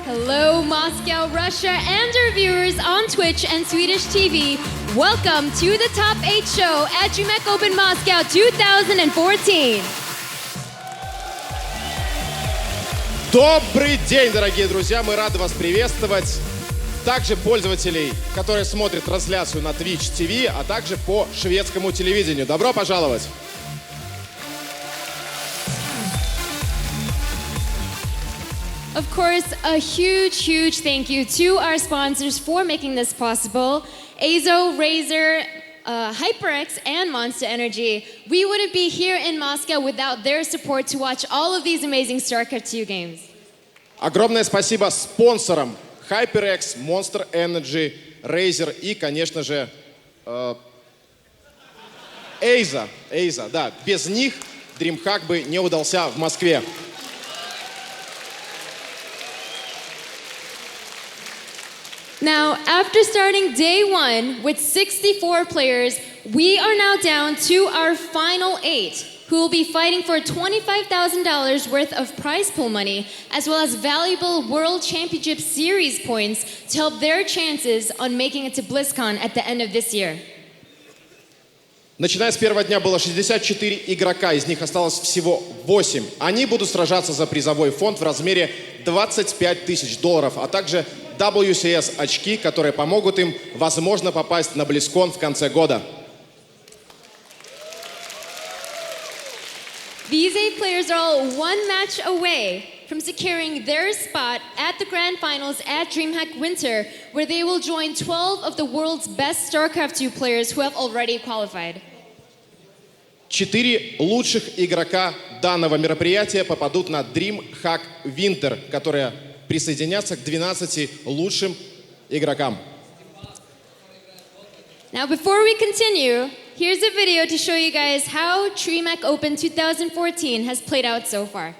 Hello, Moscow, Russia, and our viewers on Twitch and Swedish TV. Welcome to the Top 8 show at DreamHack Open Moscow 2014. Добрый день, дорогие друзья! Мы рады вас приветствовать. Также пользователей, которые смотрят трансляцию на Twitch TV, а также по шведскому телевидению. Добро пожаловать! Of course, a huge thank you to our sponsors for making this possible. EIZO, Razer, HyperX, and Monster Energy. We wouldn't be here in Moscow without their support to watch all of these amazing StarCraft 2 games. Огромное спасибо спонсорам HyperX, Monster Energy, Razer и, конечно же, EIZO. Да, без них DreamHack бы не удался в Москве. Now, after starting day one with 64 players, we are now down to our final 8, who will be fighting for $25,000 worth of prize pool money, as well as valuable World Championship Series points to help their chances on making it to BlizzCon at the end of this year. Начиная с первого дня было 64 игрока, из них осталось всего 8. Они будут сражаться за призовой фонд в размере $25 тысяч, а также WCS очки, которые помогут им, возможно, попасть на BlizzCon в конце года. These 8 players are all one match away from securing their spot at the Grand Finals at DreamHack Winter, where they will join 12 of the world's best StarCraft 2 players who have already qualified. 4 лучших игрока данного мероприятия попадут на DreamHack Winter, которые присоединятся к 12 лучшим игрокам. Now, before we continue, here's a video to show you guys how DreamHack Open 2014 has played out so far.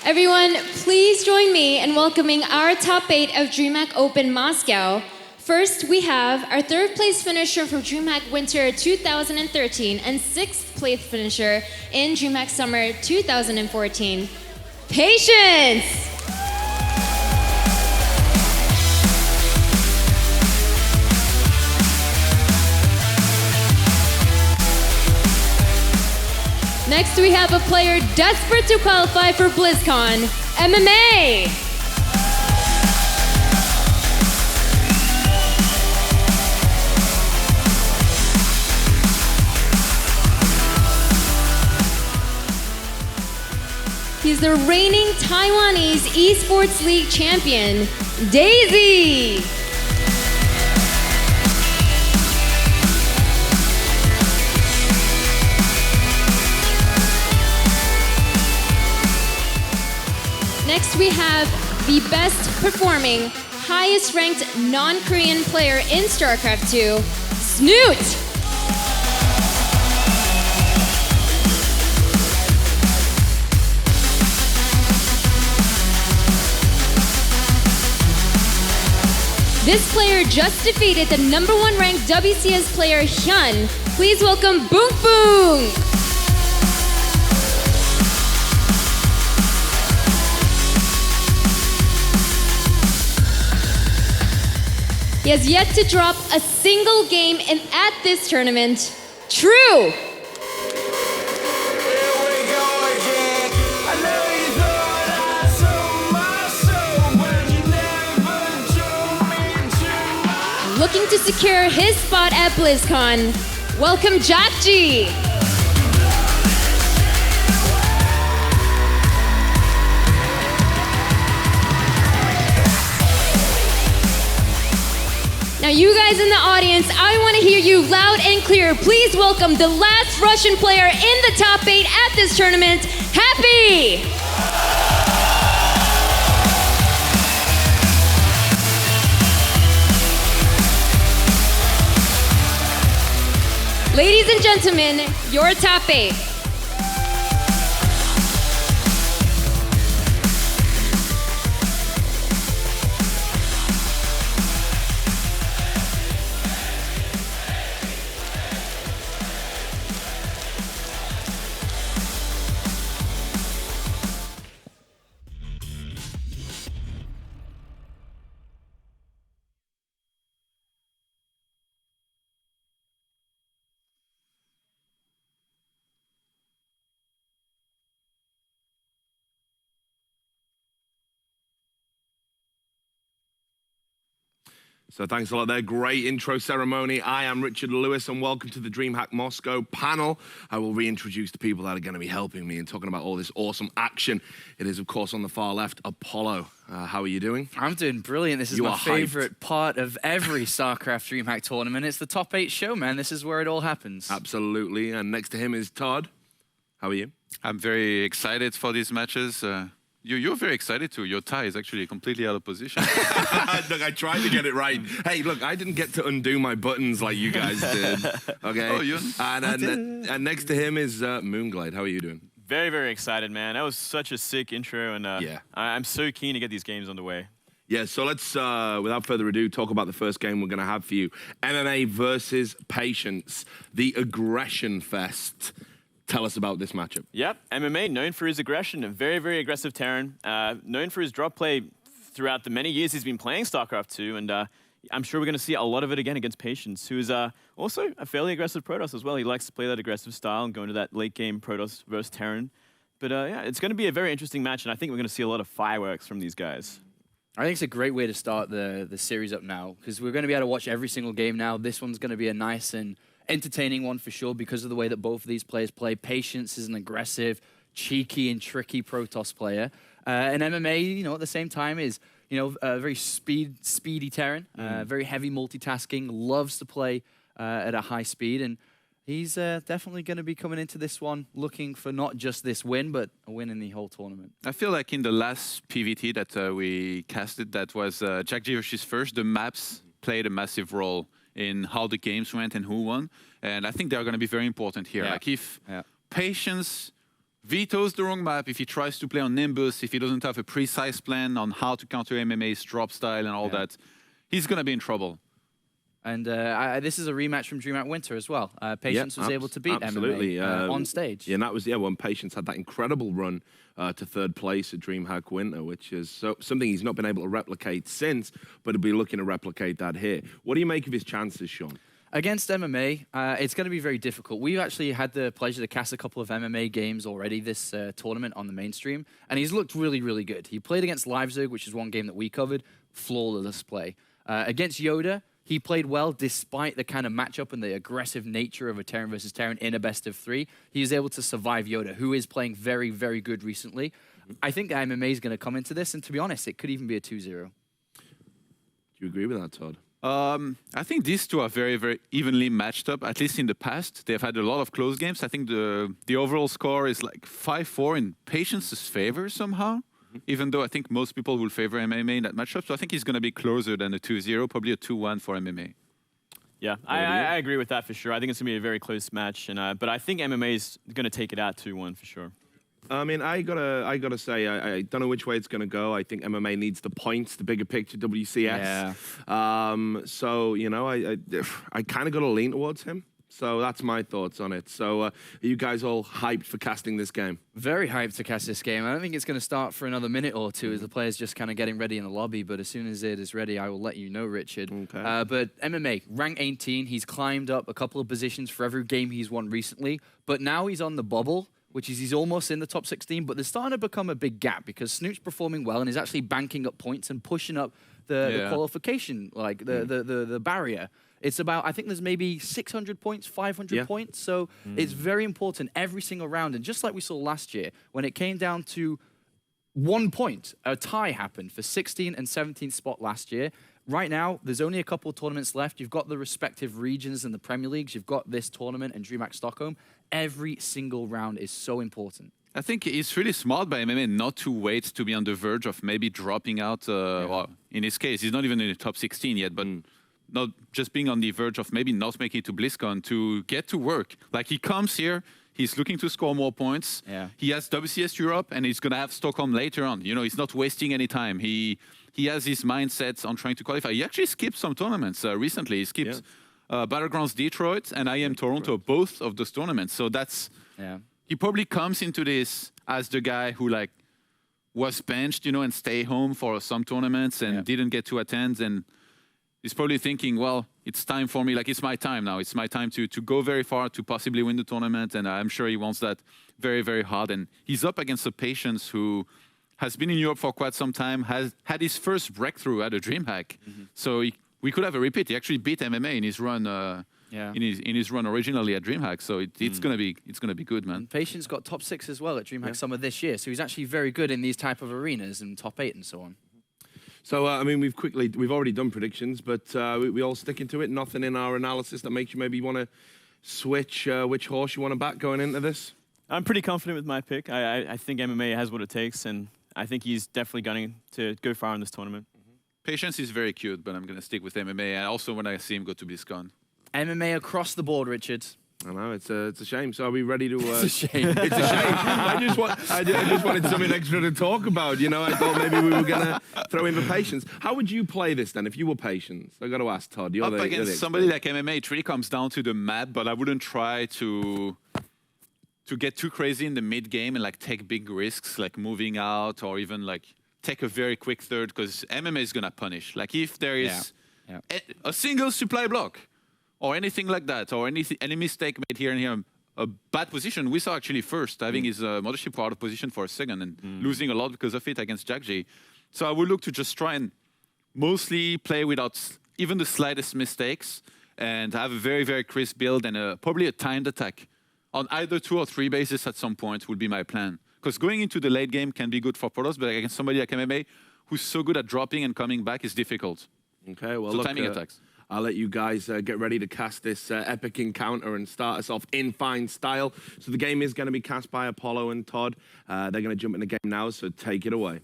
Everyone, please join me in welcoming our top 8 of DreamHack Open Moscow. First, we have our 3rd place finisher from DreamHack Winter 2013 and 6th place finisher in DreamHack Summer 2014. Patience! Next, we have a player desperate to qualify for BlizzCon, MMA. He's the reigning Taiwanese Esports League champion, Daisy. Next, we have the best performing, highest ranked non-Korean player in StarCraft 2, Snoot. This player just defeated the #1 ranked WCS player Hyun. Please welcome Boong Boong. He has yet to drop a single game at this tournament. True! looking to secure his spot at BlizzCon. Welcome, Jack G. Now, you guys in the audience, I want to hear you loud and clear. Please welcome the last Russian player in the top 8 at this tournament, Happy! Ladies and gentlemen, your top 8. So thanks a lot there. Great intro ceremony. I am Richard Lewis, and welcome to the DreamHack Moscow panel. I will reintroduce the people that are going to be helping me and talking about all this awesome action. It is, of course, on the far left, Apollo. How are you doing? I'm doing brilliant. This is my favorite part of every StarCraft DreamHack tournament. It's the top 8 show, man. This is where it all happens. Absolutely. And next to him is Todd. How are you? I'm very excited for these matches. You're very excited too. Your tie is actually completely out of position. Look, I tried to get it right. Hey, look, I didn't get to undo my buttons like you guys did. Okay. Oh, and next to him is Moonglade. How are you doing? Very, very excited, man. That was such a sick intro, and yeah. I'm so keen to get these games underway. Yeah, so let's, without further ado, talk about the first game we're going to have for you. MMA versus Patience, the Aggression Fest. Tell us about this matchup. Yep, MMA, known for his aggression, a very, very aggressive Terran. Known for his drop play throughout the many years he's been playing StarCraft 2, and I'm sure we're going to see a lot of it again against Patience, who is also a fairly aggressive Protoss as well. He likes to play that aggressive style and go into that late game Protoss versus Terran. But yeah, it's going to be a very interesting match, and I think we're going to see a lot of fireworks from these guys. I think it's a great way to start the series up now, because we're going to be able to watch every single game now. This one's going to be a nice and entertaining one for sure, because of the way that both of these players play. Patience is an aggressive, cheeky, and tricky Protoss player. And MMA, you know, at the same time is, you know, a very speedy Terran, very heavy multitasking, loves to play at a high speed, and he's definitely going to be coming into this one looking for not just this win, but a win in the whole tournament. I feel like in the last PVT that we casted, that was Jack G versus First, the maps played a massive role in how the games went and who won. And I think they're going to be very important here. Yeah. Like if Patience vetoes the wrong map, if he tries to play on Nimbus, if he doesn't have a precise plan on how to counter MMA's drop style and all that, he's going to be in trouble. And this is a rematch from DreamHack Winter as well. Patience was able to beat MMA on stage. Yeah, and that was when Patience had that incredible run to third place at DreamHack Winter, which is something he's not been able to replicate since, but he'll be looking to replicate that here. What do you make of his chances, Sean? Against MMA, it's going to be very difficult. We've actually had the pleasure to cast a couple of MMA games already this tournament on the mainstream, and he's looked really, really good. He played against EIZO, which is one game that we covered, flawless play. Against Yoda, he played well despite the kind of matchup and the aggressive nature of a Terran versus Terran in a best-of-3. He was able to survive Yoda, who is playing very, very good recently. I think MMA is going to come into this, and to be honest, it could even be a 2-0. Do you agree with that, Todd? I think these two are very, very evenly matched up, at least in the past. They've had a lot of close games. I think the overall score is like 5-4 in Patience's favor somehow, even though I think most people will favor MMA in that matchup. So I think he's going to be closer than a 2-0, probably a 2-1 for MMA. Yeah, I agree with that for sure. I think it's going to be a very close match, and but I think MMA is going to take it out 2-1 for sure. I mean, I gotta say, I don't know which way it's gonna go. I think MMA needs the points, the bigger picture, WCS. Yeah. So you know, I kind of gotta lean towards him. So that's my thoughts on it. So are you guys all hyped for casting this game? Very hyped to cast this game. I don't think it's going to start for another minute or two as the players just kind of getting ready in the lobby. But as soon as it is ready, I will let you know, Richard. Okay. But MMA, rank 18. He's climbed up a couple of positions for every game he's won recently. But now he's on the bubble, which is he's almost in the top 16. But there's starting to become a big gap because Snoop's performing well and is actually banking up points and pushing up the qualification, like the barrier. It's about, I think there's maybe 600 points, 500 points. So it's very important every single round. And just like we saw last year, when it came down to 1 point, a tie happened for 16th and 17th spot last year. Right now, there's only a couple of tournaments left. You've got the respective regions in the Premier Leagues. You've got this tournament and DreamHack Stockholm. Every single round is so important. I think it's really smart by MMA not to wait to be on the verge of maybe dropping out. Well, in his case, he's not even in the top 16 yet, but not just being on the verge of maybe not making it to BlizzCon to get to work. Like he comes here, he's looking to score more points. He has WCS Europe and he's going to have Stockholm later on. You know, he's not wasting any time. He has his mindset on trying to qualify. He actually skipped some tournaments recently. He skipped Battlegrounds Detroit and IM Toronto, both of those tournaments. So that's, he probably comes into this as the guy who like was benched, you know, and stay home for some tournaments and didn't get to attend. And he's probably thinking, well, it's time for me. Like, it's my time now. It's my time to go very far, to possibly win the tournament. And I'm sure he wants that very, very hard. And he's up against a Patience who has been in Europe for quite some time, has had his first breakthrough at a DreamHack. So we could have a repeat. He actually beat MMA in his run. In his run originally at DreamHack, so it's gonna be good, man. And Patience got top 6 as well at DreamHack Summer this year, so he's actually very good in these type of arenas and top 8 and so on. So, I mean, we've already done predictions, but we all sticking to it? Nothing in our analysis that makes you maybe want to switch which horse you want to back going into this? I'm pretty confident with my pick. I think MMA has what it takes, and I think he's definitely going to go far in this tournament. Patience is very cute, but I'm going to stick with MMA, and also when I see him go to BlizzCon. MMA across the board, Richard. I know, it's a shame. So are we ready to... It's a shame. It's a shame. I just wanted something extra to talk about, you know? I thought maybe we were going to throw in the Patience. How would you play this then if you were Patience? I got to ask Todd. Up against somebody like MMA, it really comes down to the map, but I wouldn't try to get too crazy in the mid-game and like take big risks, like moving out or even like take a very quick third, because MMA is going to punish. Like if there is a single supply block, or anything like that, or any mistake made here and here, a bad position. We saw actually first having his mothership out of position for a second and losing a lot because of it against Jack J. So I would look to just try and mostly play without even the slightest mistakes and have a very, very crisp build and probably a timed attack on either 2 or 3 bases at some point would be my plan. Because going into the late game can be good for Protoss, but against somebody like MMA who's so good at dropping and coming back is difficult. Okay, well, so look, timing attacks. I'll let you guys get ready to cast this epic encounter and start us off in fine style. So the game is going to be cast by Apollo and Todd. They're going to jump in the game now, so take it away.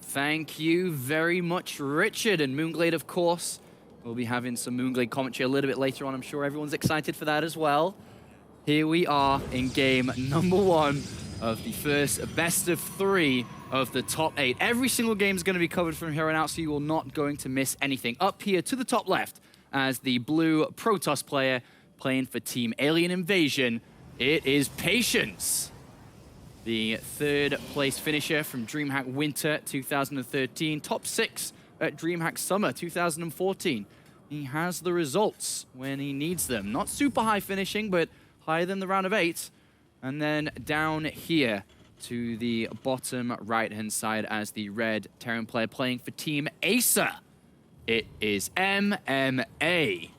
Thank you very much, Richard. And Moonglade, of course, we'll be having some Moonglade commentary a little bit later on. I'm sure everyone's excited for that as well. Here we are in game number 1 of the first best of 3 of the top 8. Every single game is going to be covered from here on out, so you will not going to miss anything. Up here to the top left, as the blue Protoss player playing for Team Alien Invasion, it is Patience, the 3rd place finisher from DreamHack Winter 2013, top 6 at DreamHack Summer 2014. He has the results when he needs them. Not super high finishing, but higher than the round of 8. And then down here to the bottom right-hand side as the red Terran player playing for Team EIZO. It is MMA,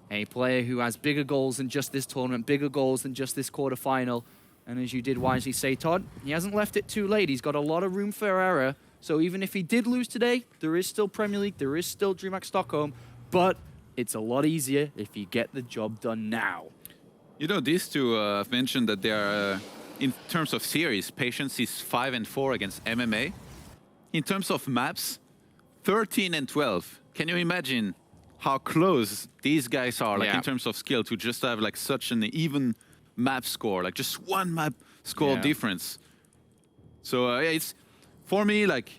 a player who has bigger goals than just this tournament, bigger goals than just this quarterfinal. And as you did wisely say, Todd, he hasn't left it too late. He's got a lot of room for error. So even if he did lose today, there is still Premier League, there is still DreamHack Stockholm, but it's a lot easier if you get the job done now. You know, these two have mentioned that they are... in terms of series, Patience is 5-4 against MMA. In terms of maps, 13-12. Can you imagine how close these guys are, like in terms of skill, to just have like such an even map score, like just one map score difference? So it's, for me, like,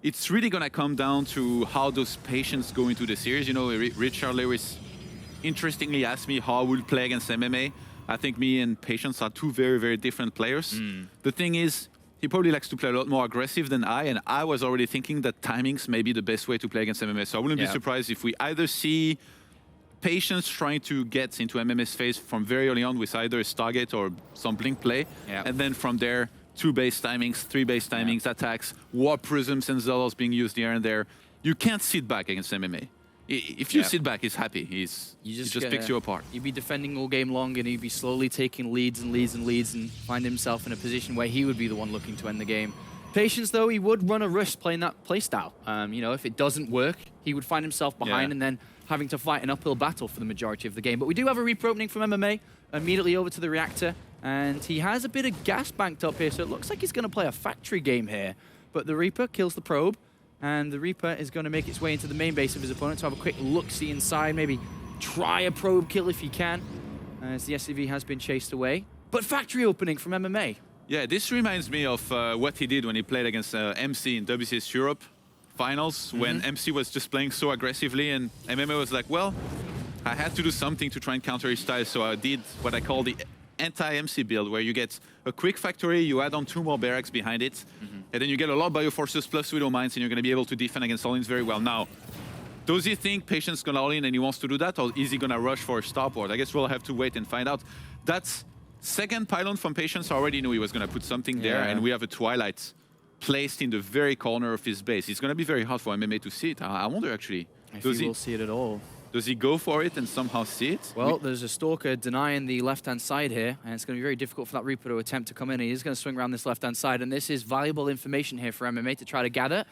it's really gonna come down to how those Patience go into the series. You know, Richard Lewis interestingly asked me how I would play against MMA. I think me and Patience are 2 very, very different players. The thing is, he probably likes to play a lot more aggressive than I, and I was already thinking that timings may be the best way to play against MMA. So I wouldn't be surprised if we either see Patience trying to get into MMA's phase from very early on with either a Stargate or some blink play, and then from there, 2 base timings, 3 base timings, attacks, warp prisms and zealots being used here and there. You can't sit back against MMA. If you sit back, he's happy. He just picks you apart. He'd be defending all game long, and he'd be slowly taking leads and leads and leads, and find himself in a position where he would be the one looking to end the game. Patience, though, he would run a risk playing that playstyle. You know, if it doesn't work, he would find himself behind and then having to fight an uphill battle for the majority of the game. But we do have a Reaper opening from MMA, immediately over to the reactor, and he has a bit of gas banked up here, so it looks like he's going to play a factory game here. But the Reaper kills the probe, and the Reaper is going to make its way into the main base of his opponent to have a quick look-see inside, maybe try a probe kill if he can, as the SCV has been chased away. But factory opening from MMA. Yeah, this reminds me of what he did when he played against MC in WCS Europe finals, when MC was just playing so aggressively, and MMA was like, well, I had to do something to try and counter his style, so I did what I call the anti-MC build, where you get a quick factory, you add on 2 more barracks behind it, and then you get a lot of bioforces plus Widow Mines, and you're going to be able to defend against all-ins very well. Now, does he think Patience going to all-in and he wants to do that, or is he going to rush for a starport? I guess we'll have to wait and find out. That's second pylon from Patience. I already knew he was going to put something there, and we have a Twilight placed in the very corner of his base. It's going to be very hard for MMA to see it. I wonder, actually. If he will see it at all. Does he go for it and somehow see it? Well, there's a Stalker denying the left-hand side here, and it's going to be very difficult for that Reaper to attempt to come in. He is going to swing around this left-hand side, and this is valuable information here for MMA to try to gather.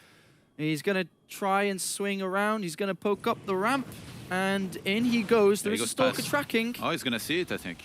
He's going to try and swing around. He's going to poke up the ramp, and in he goes. There is a Stalker tracking. Oh, he's going to see it, I think.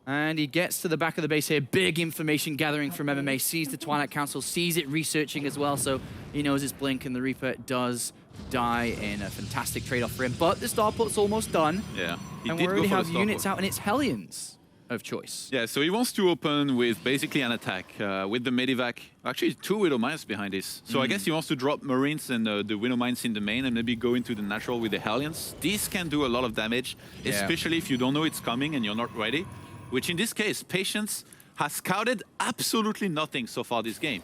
And he gets to the back of the base here. Big information gathering from MMA. Sees the Twilight Council, sees it researching as well, so he knows it's blink, and the Reaper does die in a fantastic trade-off for him. But the starport's almost done. Yeah, and we already have units out, and it's Hellions of choice. Yeah, so he wants to open with basically an attack with the Medivac. Actually, 2 Widow Mines behind this. So I guess he wants to drop Marines and the Widow Mines in the main and maybe go into the natural with the Hellions. This can do a lot of damage, especially if you don't know it's coming and you're not ready. Which in this case, Patience has scouted absolutely nothing so far this game.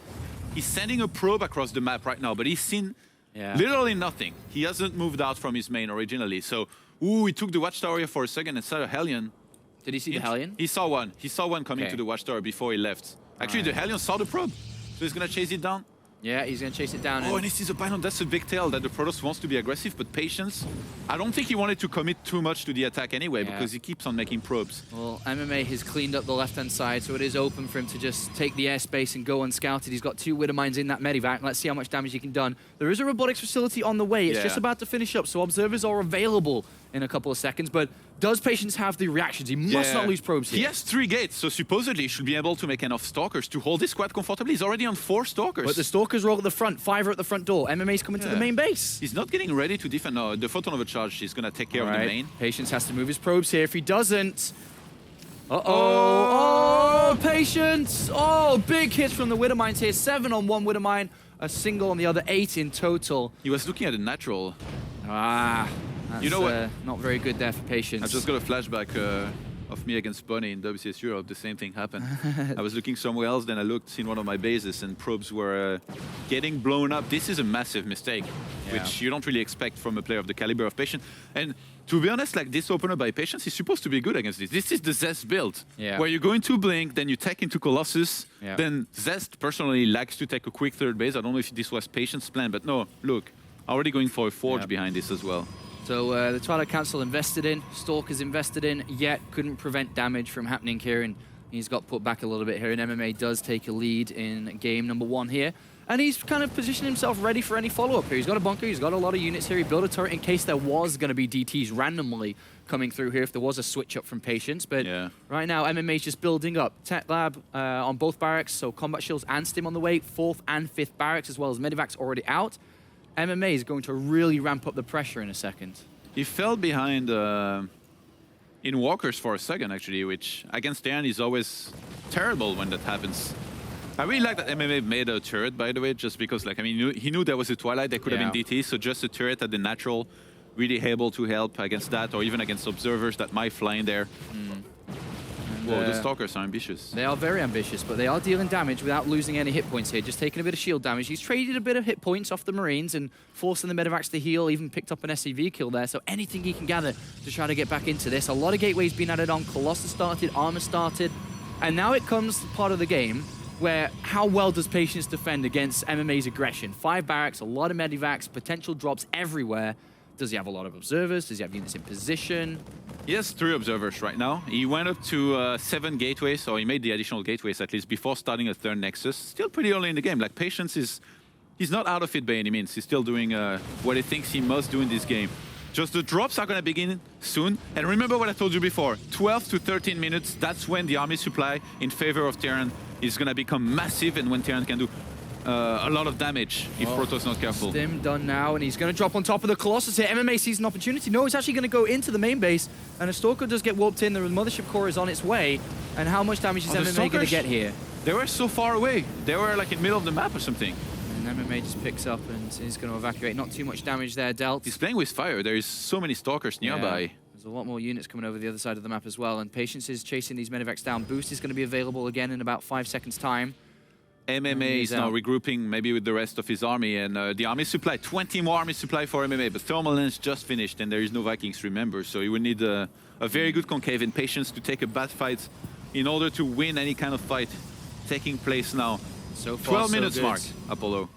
He's sending a probe across the map right now, but he's seen literally nothing. He hasn't moved out from his main originally. So, he took the Watchtower here for a second and saw a Hellion. Did he see the Hellion? He saw one. He saw one coming to the Watchtower before he left. Actually, the Hellion saw the probe. So he's going to chase it down. Yeah, he's going to chase it down. Oh, and he sees a pylon. That's a big tell that the Protoss wants to be aggressive, but Patience, I don't think he wanted to commit too much to the attack anyway, because he keeps on making probes. Well, MMA has cleaned up the left-hand side, so it is open for him to just take the airspace and go unscouted. He's got 2 Widow Mines in that Medivac. Let's see how much damage he can do. There is a robotics facility on the way. It's just about to finish up, so observers are available in a couple of seconds, but does Patience have the reactions? He must not lose probes here. He has 3 gates, so supposedly he should be able to make enough Stalkers to hold this quite comfortably. He's already on 4 Stalkers. But the Stalkers roll at the front, 5 are at the front door. MMA's coming to the main base. He's not getting ready to defend. No, the Photon Overcharge is going to take care of the main. Patience has to move his probes here. If he doesn't... Oh, Patience! Oh, big hits from the Widow Mines here. 7 on one Widow Mine, a single on the other, 8 in total. He was looking at the natural. That's, you know what? Not very good there for Patience. I just got a flashback of me against Bunny in WCS Europe. The same thing happened. I was looking somewhere else, then I looked in one of my bases and probes were getting blown up. This is a massive mistake, which you don't really expect from a player of the caliber of Patience. And to be honest, like this opener by Patience is supposed to be good against this. This is the Zest build, where you go into Blink, then you tech into Colossus, then Zest personally likes to take a quick third base. I don't know if this was Patience's plan, but no, look, already going for a Forge behind this as well. So the Twilight Council invested in, Stalkers invested in, yet couldn't prevent damage from happening here, and he's got put back a little bit here, and MMA does take a lead in game number 1 here. And he's kind of positioned himself ready for any follow-up here. He's got a bunker, he's got a lot of units here. He built a turret in case there was going to be DTs randomly coming through here if there was a switch up from Patience. But right now, MMA's just building up. Tech Lab on both barracks, so Combat Shields and Stim on the way, 4th and 5th barracks, as well as Medivac's already out. MMA is going to really ramp up the pressure in a second. He fell behind in walkers for a second, actually, which against Darren is always terrible when that happens. I really like that MMA made a turret, by the way, just because, like, I mean, he knew there was a Twilight, there could have been DT, so just a turret at the natural, really able to help against that, or even against observers that might fly in there. Whoa, the Stalkers are ambitious. They are very ambitious, but they are dealing damage without losing any hit points here, just taking a bit of shield damage. He's traded a bit of hit points off the Marines and forcing the Medivacs to heal, even picked up an SCV kill there, so anything he can gather to try to get back into this. A lot of gateways being added on, Colossus started, Armor started, and now it comes part of the game where how well does Patience defend against MMA's aggression? 5 barracks, a lot of medivacs, potential drops everywhere. Does he have a lot of observers? Does he have units in position? He has 3 observers right now. He went up to 7 gateways, so he made the additional gateways at least before starting a 3rd Nexus. Still pretty early in the game. Like, Patience he's not out of it by any means. He's still doing what he thinks he must do in this game. Just the drops are going to begin soon. And remember what I told you before, 12 to 13 minutes, that's when the army supply in favor of Terran is going to become massive, and when Terran can do a lot of damage if Protoss not careful. Stim done now, and he's going to drop on top of the Colossus here. MMA sees an opportunity. No, he's actually going to go into the main base, and a Stalker does get warped in. The Mothership Core is on its way. And how much damage is MMA going to get here? They were so far away. They were like in the middle of the map or something. And MMA just picks up and is going to evacuate. Not too much damage there dealt. He's playing with fire. There's so many Stalkers nearby. Yeah. There's a lot more units coming over the other side of the map as well, and Patience is chasing these medivacs down. Boost is going to be available again in about 5 seconds' time. MMA is now regrouping maybe with the rest of his army, and the army supply, 20 more army supply for MMA, but Thermal Lens just finished and there is no Vikings, remember, so he would need a very good concave and Patience to take a bad fight in order to win any kind of fight taking place now. So far, 12 minutes good. mark, Apollo.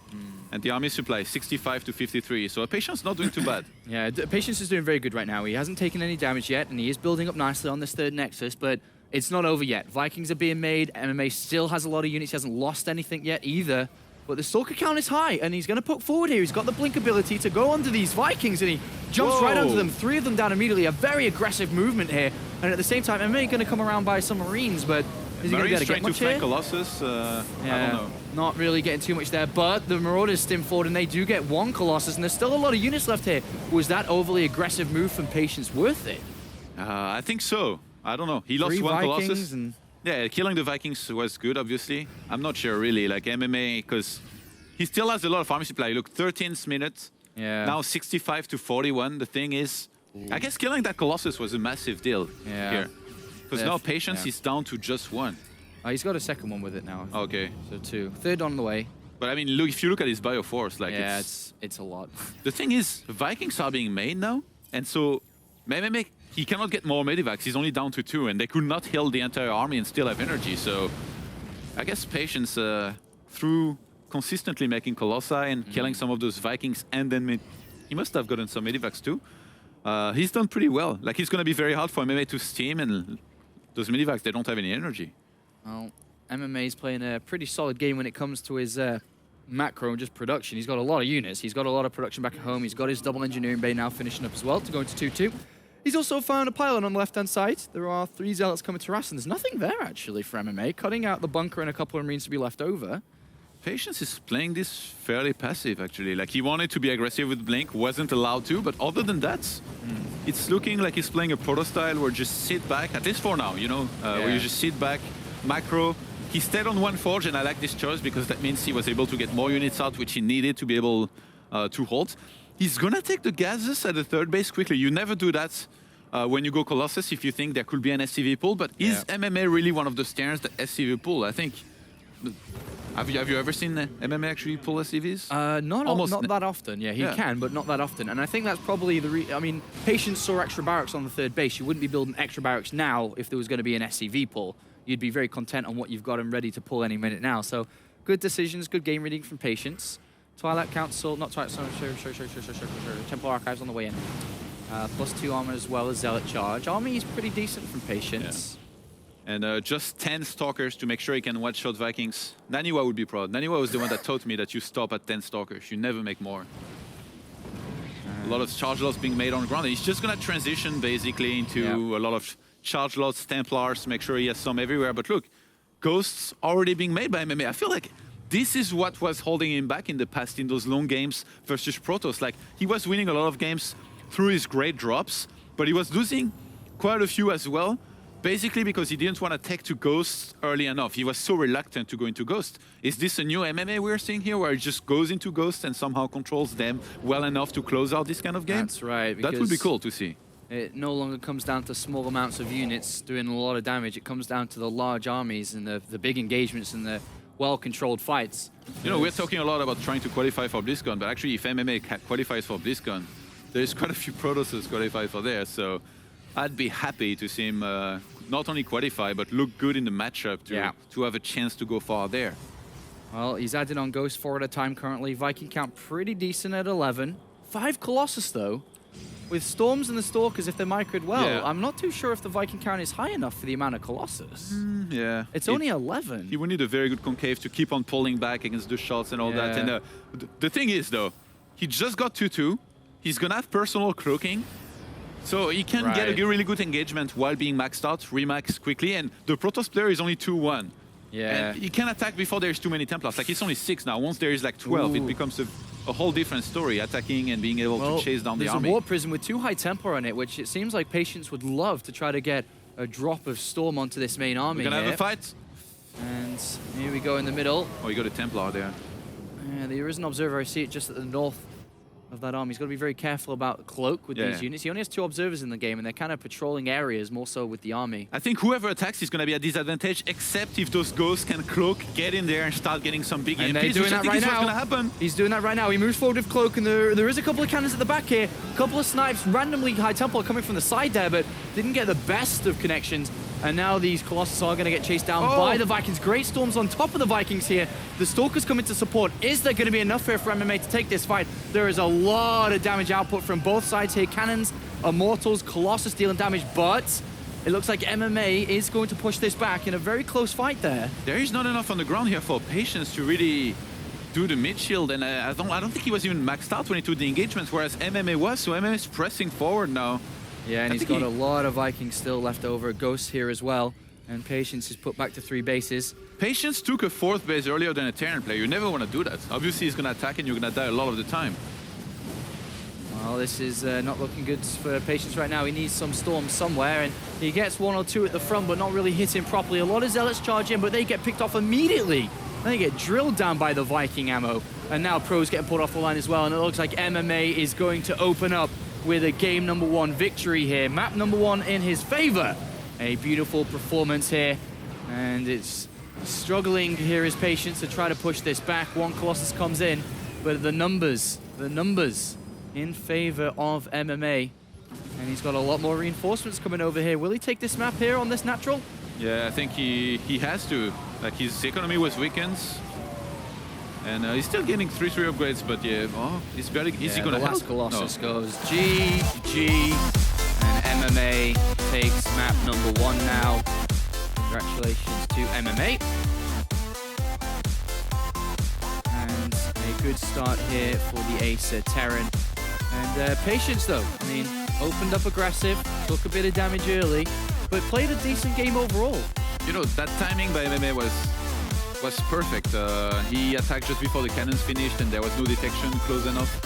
And the army supply, 65 to 53, so Patience not doing too bad. Yeah, Patience is doing very good right now. He hasn't taken any damage yet, and he is building up nicely on this 3rd Nexus, but it's not over yet. Vikings are being made. MMA still has a lot of units. He hasn't lost anything yet either. But the Stalker count is high, and he's going to poke forward here. He's got the blink ability to go onto these Vikings, and he jumps right onto them. 3 of them down immediately. A very aggressive movement here. And at the same time, MMA going to come around by some Marines, but is he going to be able to get much here? Colossus, I don't know. Not really getting too much there, but the Marauders stim forward, and they do get 1 Colossus, and there's still a lot of units left here. Was that overly aggressive move from Patience worth it? I think so. I don't know. He lost 3 1 Vikings Colossus. And yeah, killing the Vikings was good, obviously. I'm not sure, really, like MMA, because he still has a lot of army supply. Look, 13th minute, now 65 to 41. The thing is, I guess killing that Colossus was a massive deal here. Because now Patience is down to just 1. He's got a 2nd one with it now. Okay. So 2. 3rd on the way. But I mean, look, if you look at his bioforce, like it's a lot. The thing is, Vikings are being made now, and so MMA, he cannot get more medivacs. He's only down to 2, and they could not heal the entire army and still have energy. So I guess Patience, through consistently making Colossi and killing some of those Vikings, and then he must have gotten some medivacs too. He's done pretty well. Like, it's going to be very hard for MMA to steam, and those medivacs, they don't have any energy. Well, MMA's playing a pretty solid game when it comes to his macro and just production. He's got a lot of units. He's got a lot of production back at home. He's got his double engineering bay now finishing up as well to go into 2-2. He's also found a pylon on the left-hand side. There are 3 Zealots coming to harass, and there's nothing there, actually, for MMA. Cutting out the bunker and a couple of Marines to be left over. Patience is playing this fairly passive, actually. Like, he wanted to be aggressive with Blink, wasn't allowed to, but other than that, it's looking like he's playing a proto style where just sit back, at least for now, you know, where you just sit back, macro. He stayed on 1 forge, and I like this choice because that means he was able to get more units out, which he needed to be able to hold. He's gonna take the gases at the 3rd base quickly. You never do that when you go Colossus if you think there could be an SCV pull, but is MMA really one of those stairs that SCV pull? I think. Have you ever seen MMA actually pull SCVs? Not that often. Yeah, he can, but not that often. And I think that's probably I mean, Patience saw extra barracks on the 3rd base. You wouldn't be building extra barracks now if there was going to be an SCV pull. You'd be very content on what you've got and ready to pull any minute now. So, good decisions, good game reading from Patience. Twilight Council, not Twilight, sorry, Temple Archives on the way in. +2 armor as well as Zealot Charge. Army is pretty decent from Patience. And just 10 Stalkers to make sure he can one-shot Vikings. Naniwa would be proud. Naniwa was the one that taught me that you stop at 10 Stalkers. You never make more. A lot of charge lots being made on the ground. And he's just going to transition basically into a lot of charge lots, Templars, make sure he has some everywhere. But look, Ghosts already being made by MMA. I feel like this is what was holding him back in the past in those long games versus Protoss. Like, he was winning a lot of games through his great drops, but he was losing quite a few as well. Basically because he didn't want to take to Ghosts early enough. He was so reluctant to go into Ghost. Is this a new MMA we're seeing here where he just goes into Ghost and somehow controls them well enough to close out this kind of game? That's right. That would be cool to see. It no longer comes down to small amounts of units doing a lot of damage. It comes down to the large armies and the big engagements and the well-controlled fights. You know, we're talking a lot about trying to qualify for BlizzCon, but actually if MMA qualifies for BlizzCon, there's quite a few Protosses qualified for there, so I'd be happy to see him not only qualify, but look good in the matchup to have a chance to go far there. Well, he's adding on Ghost 4 at a time currently. Viking count pretty decent at 11. 5 Colossus, though. With Storms and the Stalkers, if they're microed well, I'm not too sure if the Viking count is high enough for the amount of Colossus. Yeah. It's only 11. He would need a very good concave to keep on pulling back against the shots and all that. And the thing is, though, he just got 2-2. He's going to have personal cloaking. So he can get a really good engagement while being maxed out, remax quickly. And the Protoss player is only 2-1. Yeah. And he can attack before there's too many Templars. Like, he's only 6 now. Once there is like 12, it becomes a whole different story, attacking and being able to chase down the army. There's a Warp Prism with 2 high Templar on it, which it seems like Patience would love to try to get a drop of Storm onto this main army. We're going to have a fight. And here we go in the middle. Oh, you got a Templar there. Yeah, there is an Observer. I see it just at the north of that army. He's got to be very careful about Cloak with these units. He only has 2 Observers in the game, and they're kind of patrolling areas more so with the army. I think whoever attacks is going to be at disadvantage, except if those Ghosts can Cloak, get in there and start getting some big And EMPs, they're doing that right now. What's going to happen. He's doing that right now. He moves forward with Cloak, and there is a couple of cannons at the back here. A couple of snipes, randomly high Templar coming from the side there, but didn't get the best of connections. And now these Colossus are going to get chased down by the Vikings. Great Storms on top of the Vikings here. The Stalkers coming to support. Is there going to be enough here for MMA to take this fight? There is a lot of damage output from both sides here. Cannons, Immortals, Colossus dealing damage, but it looks like MMA is going to push this back in a very close fight there. There is not enough on the ground here for Patience to really do the mid shield, and I don't think he was even maxed out when he took the engagements, whereas MMA was, so MMA is pressing forward now. Yeah, and he's got a lot of Vikings still left over. Ghost here as well. And Patience is put back to 3 bases. Patience took a 4th base earlier than a Terran player. You never want to do that. Obviously, he's going to attack and you're going to die a lot of the time. Well, this is not looking good for Patience right now. He needs some Storms somewhere, and he gets 1 or 2 at the front, but not really hitting properly. A lot of Zealots charge in, but they get picked off immediately. They get drilled down by the Viking ammo. And now Pro's getting pulled off the line as well, and it looks like MMA is going to open up with a game number 1 victory here. Map number 1 in his favor. A beautiful performance here. And it's struggling here is Patience to try to push this back. 1 Colossus comes in, but the numbers in favor of MMA. And he's got a lot more reinforcements coming over here. Will he take this map here on this natural? Yeah, I think he has to. Like, his economy was weakened. And he's still getting 3-3 upgrades, but is he gonna the last help? Colossus goes GG, and MMA takes map number 1 now. Congratulations to MMA. And a good start here for the EIZO Terran. And Patience though, I mean, opened up aggressive, took a bit of damage early, but played a decent game overall. You know, that timing by MMA was perfect. He attacked just before the cannons finished and there was no detection close enough.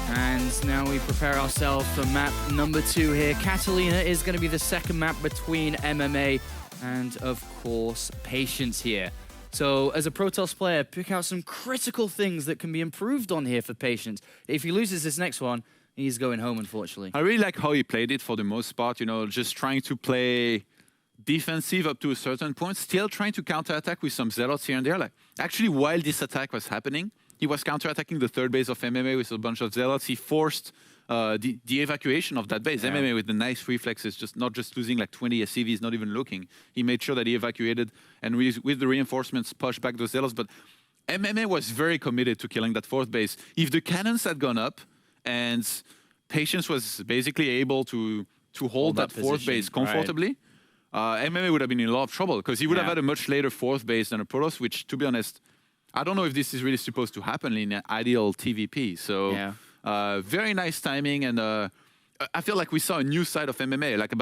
And now we prepare ourselves for map number 2 here. Catalina is going to be the second map between MMA and, of course, Patience here. So, as a Protoss player, pick out some critical things that can be improved on here for Patience. If he loses this next one, he's going home, unfortunately. I really like how he played it for the most part, you know, just trying to play defensive up to a certain point, still trying to counterattack with some Zealots here and there. Like, actually, while this attack was happening, he was counterattacking the 3rd base of MMA with a bunch of Zealots. He forced the evacuation of that base. Yeah. MMA with the nice reflexes, just not just losing like 20 SCVs, not even looking. He made sure that he evacuated and with the reinforcements pushed back those Zealots. But MMA was very committed to killing that 4th base. If the cannons had gone up and Patience was basically able to hold that 4th base comfortably, MMA would have been in a lot of trouble because he would have had a much later 4th base than a Protoss, which, to be honest, I don't know if this is really supposed to happen in an ideal TVP. So very nice timing, and I feel like we saw a new side of MMA. Like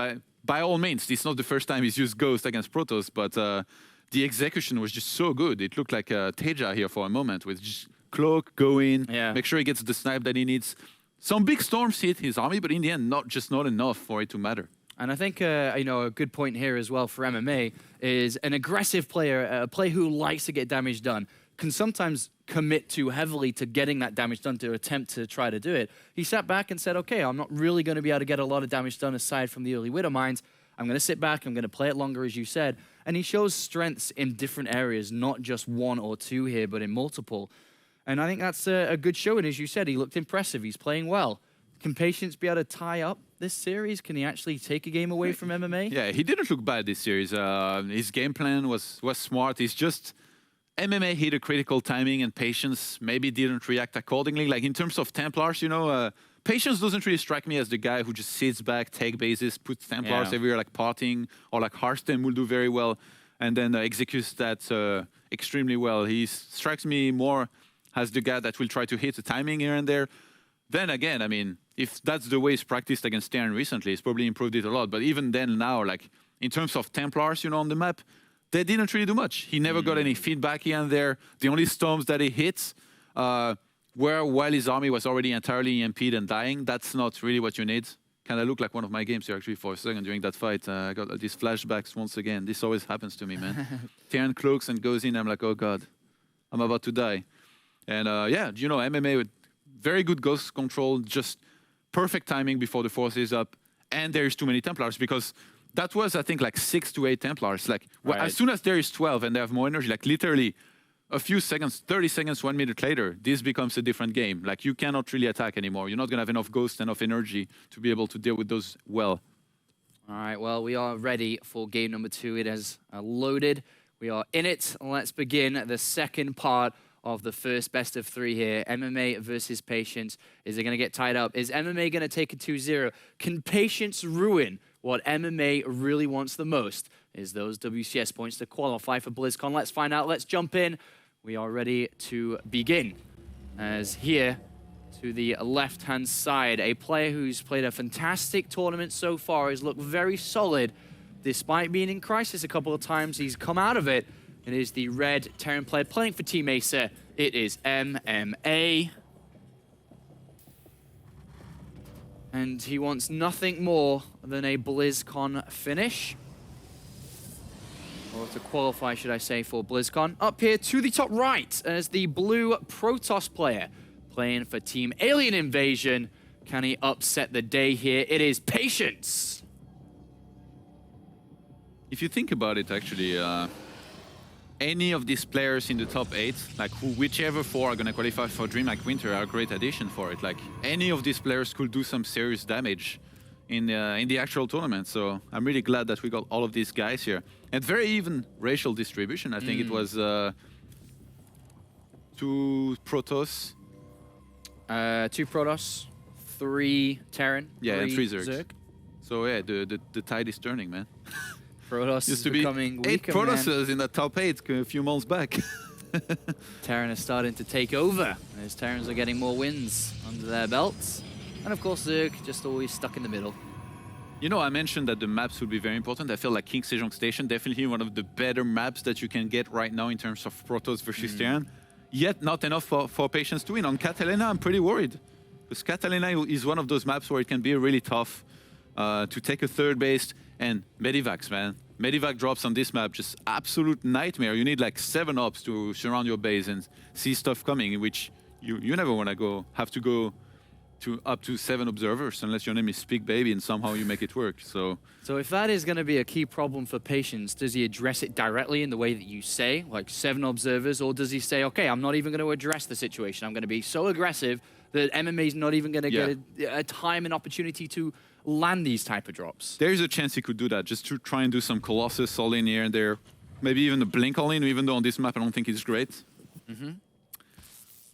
by all means, it's not the first time he's used Ghost against Protoss, but the execution was just so good. It looked like Teja here for a moment with just Cloak, go in, make sure he gets the snipe that he needs. Some big storms hit his army, but in the end, not enough for it to matter. And I think, you know, a good point here as well for MMA is an aggressive player, a player who likes to get damage done, can sometimes commit too heavily to getting that damage done to attempt to try to do it. He sat back and said, okay, I'm not really going to be able to get a lot of damage done aside from the early Widow Mines. I'm going to sit back, I'm going to play it longer, as you said. And he shows strengths in different areas, not just one or two here, but in multiple. And I think that's a good showing. As you said, he looked impressive. He's playing well. Can Patience be able to tie up this series? Can he actually take a game away from MMA? Yeah, he didn't look bad this series. His game plan was smart. He's just MMA hit a critical timing, and Patience maybe didn't react accordingly. Like in terms of Templars, you know, Patience doesn't really strike me as the guy who just sits back, take bases, puts Templars everywhere, like Parting or like Hearthstone will do very well, and then executes that extremely well. He strikes me more as the guy that will try to hit the timing here and there. Then again, I mean, if that's the way he's practiced against Terran recently, he's probably improved it a lot. But even then now, like in terms of Templars, you know, on the map, they didn't really do much. He never got any feedback here and there. The only storms that he hits were while his army was already entirely EMP'd and dying. That's not really what you need. Kind of looked like one of my games here actually for a second during that fight. I got these flashbacks once again. This always happens to me, man. Terran cloaks and goes in. I'm like, oh God, I'm about to die. And yeah, you know, MMA with very good ghost control, just perfect timing before the force is up. And there's too many Templars because that was, I think, like 6 to 8 Templars. Like as soon as there is 12 and they have more energy, like literally a few seconds, 30 seconds, 1 minute later, this becomes a different game. Like you cannot really attack anymore. You're not going to have enough ghosts, enough energy to be able to deal with those well. All right, well, we are ready for game number 2. It has loaded. We are in it. Let's begin the second part of the first best of 3 here. MMA versus Patience. Is it going to get tied up? Is MMA going to take a 2-0? Can Patience ruin what MMA really wants the most? Is those WCS points to qualify for BlizzCon? Let's find out. Let's jump in. We are ready to begin. As here, to the left-hand side, a player who's played a fantastic tournament so far, has looked very solid. Despite being in crisis a couple of times, he's come out of it. It is the red Terran player playing for Team EIZO. It is MMA. And he wants nothing more than a BlizzCon finish. Or to qualify, should I say, for BlizzCon. Up here to the top right as the blue Protoss player playing for Team Alien Invasion. Can he upset the day here? It is Patience. If you think about it, actually, any of these players in the top 8, like whichever 4 are going to qualify for DreamHack Winter, are a great addition for it. Like any of these players could do some serious damage in the actual tournament. So I'm really glad that we got all of these guys here. And very even racial distribution. I think it was 2 Protoss. 2 Protoss, 3 Terran, yeah, and 3 Zerg. Zerg. So yeah, the tide is turning, man. Protoss Used to be becoming 8 weaker, Protosses in the top 8 a few months back. Terran is starting to take over as Terrans are getting more wins under their belts. And of course, Zerg just always stuck in the middle. You know, I mentioned that the maps would be very important. I feel like King Sejong Station, definitely one of the better maps that you can get right now in terms of Protoss versus Terran. Yet not enough for Patience to win. On Catalina, I'm pretty worried. Because Catalina is one of those maps where it can be really tough to take a third base. And Medivacs, man. Medivac drops on this map, just absolute nightmare. You need like 7 ops to surround your base and see stuff coming, which you never want to have to go to up to 7 observers unless your name is Speak Baby and somehow you make it work. So if that is going to be a key problem for Patience, does he address it directly in the way that you say, like 7 observers, or does he say, okay, I'm not even going to address the situation. I'm going to be so aggressive that MMA is not even going to get a time and opportunity to land these type of drops? There is a chance he could do that, just to try and do some Colossus all-in here and there. Maybe even a Blink all-in, even though on this map I don't think it's great.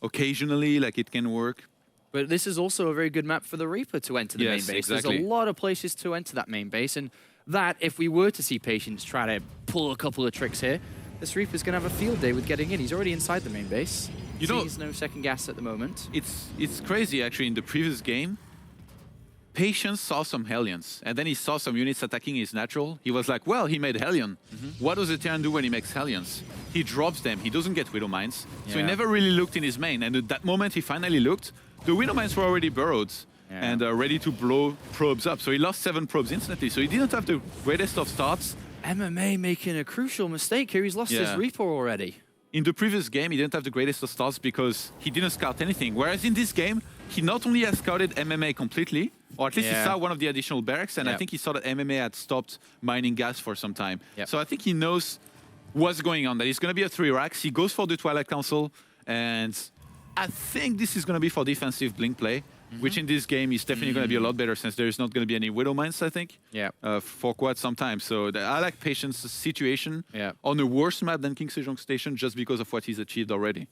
Occasionally, like, it can work. But this is also a very good map for the Reaper to enter the main base. Exactly. There's a lot of places to enter that main base, and that, if we were to see Patience try to pull a couple of tricks here, this Reaper's going to have a field day with getting in. He's already inside the main base. You know, there's no second gas at the moment. It's crazy, actually. In the previous game, Patience saw some Hellions, and then he saw some units attacking his natural. He was like, well, he made Hellion. What does the Terran do when he makes Hellions? He drops them. He doesn't get Widow Mines. So he never really looked in his main. And at that moment he finally looked, the Widow Mines were already burrowed and ready to blow probes up. So he lost 7 probes instantly. So he didn't have the greatest of starts. MMA making a crucial mistake here. He's lost his Reaper already. In the previous game, he didn't have the greatest of starts because he didn't scout anything. Whereas in this game, he not only has scouted MMA completely, or at least he Yeah. saw one of the additional barracks, and I Yep. think he saw that MMA had stopped mining gas for some time. Yep. So I think he knows what's going on, that it's going to be a 3 racks. He goes for the Twilight Council, and I think this is going to be for defensive blink play, which in this game is definitely going to be a lot better since there is not going to be any Widow Mines, I think, Yeah. for quite some time. So I like Patience's situation Yeah. on a worse map than King Sejong Station just because of what he's achieved already.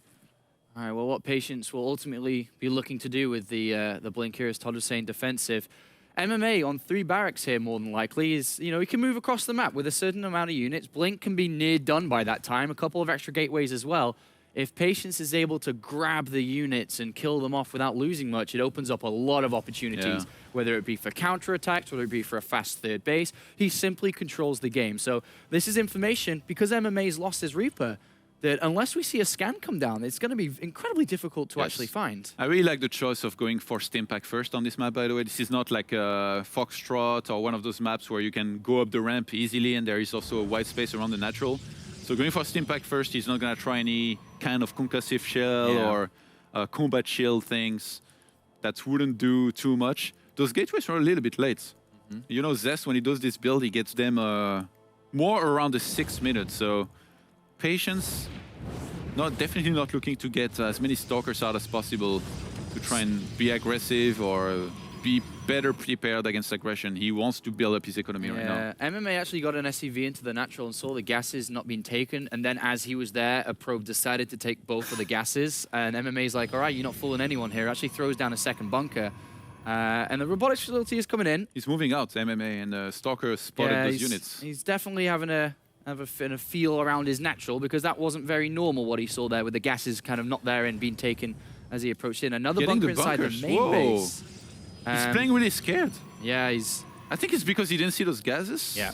All right, well, what Patience will ultimately be looking to do with the blink here, as Todd was saying, defensive. MMA on 3 barracks here, more than likely, is, you know, he can move across the map with a certain amount of units. Blink can be near done by that time, a couple of extra gateways as well. If Patience is able to grab the units and kill them off without losing much, it opens up a lot of opportunities, whether it be for counterattacks, whether it be for a fast third base. He simply controls the game. So this is information, because MMA's lost his Reaper, that unless we see a scan come down, it's going to be incredibly difficult to actually find. I really like the choice of going for Stimpack first on this map, by the way. This is not like a Foxtrot or one of those maps where you can go up the ramp easily and there is also a wide space around the natural. So going for Stimpack first, he's not going to try any kind of concussive shell or combat shield things. That wouldn't do too much. Those gateways are a little bit late. You know, Zest, when he does this build, he gets them more around the 6 minutes. So Patience, definitely not looking to get as many stalkers out as possible to try and be aggressive or be better prepared against aggression. He wants to build up his economy right now. MMA actually got an SCV into the natural and saw the gases not being taken, and then as he was there, a probe decided to take both of the gases, and MMA's like, all right, you're not fooling anyone here. Actually throws down a second bunker, and the robotics facility is coming in. He's moving out, MMA, and Stalker spotted those units. He's definitely having a feel around his natural, because that wasn't very normal what he saw there with the gases kind of not there and being taken as he approached in. Another Getting bunker the inside the bunkers. main Whoa. base. He's playing really scared. Yeah, he's... I think it's because he didn't see those gases. Yeah.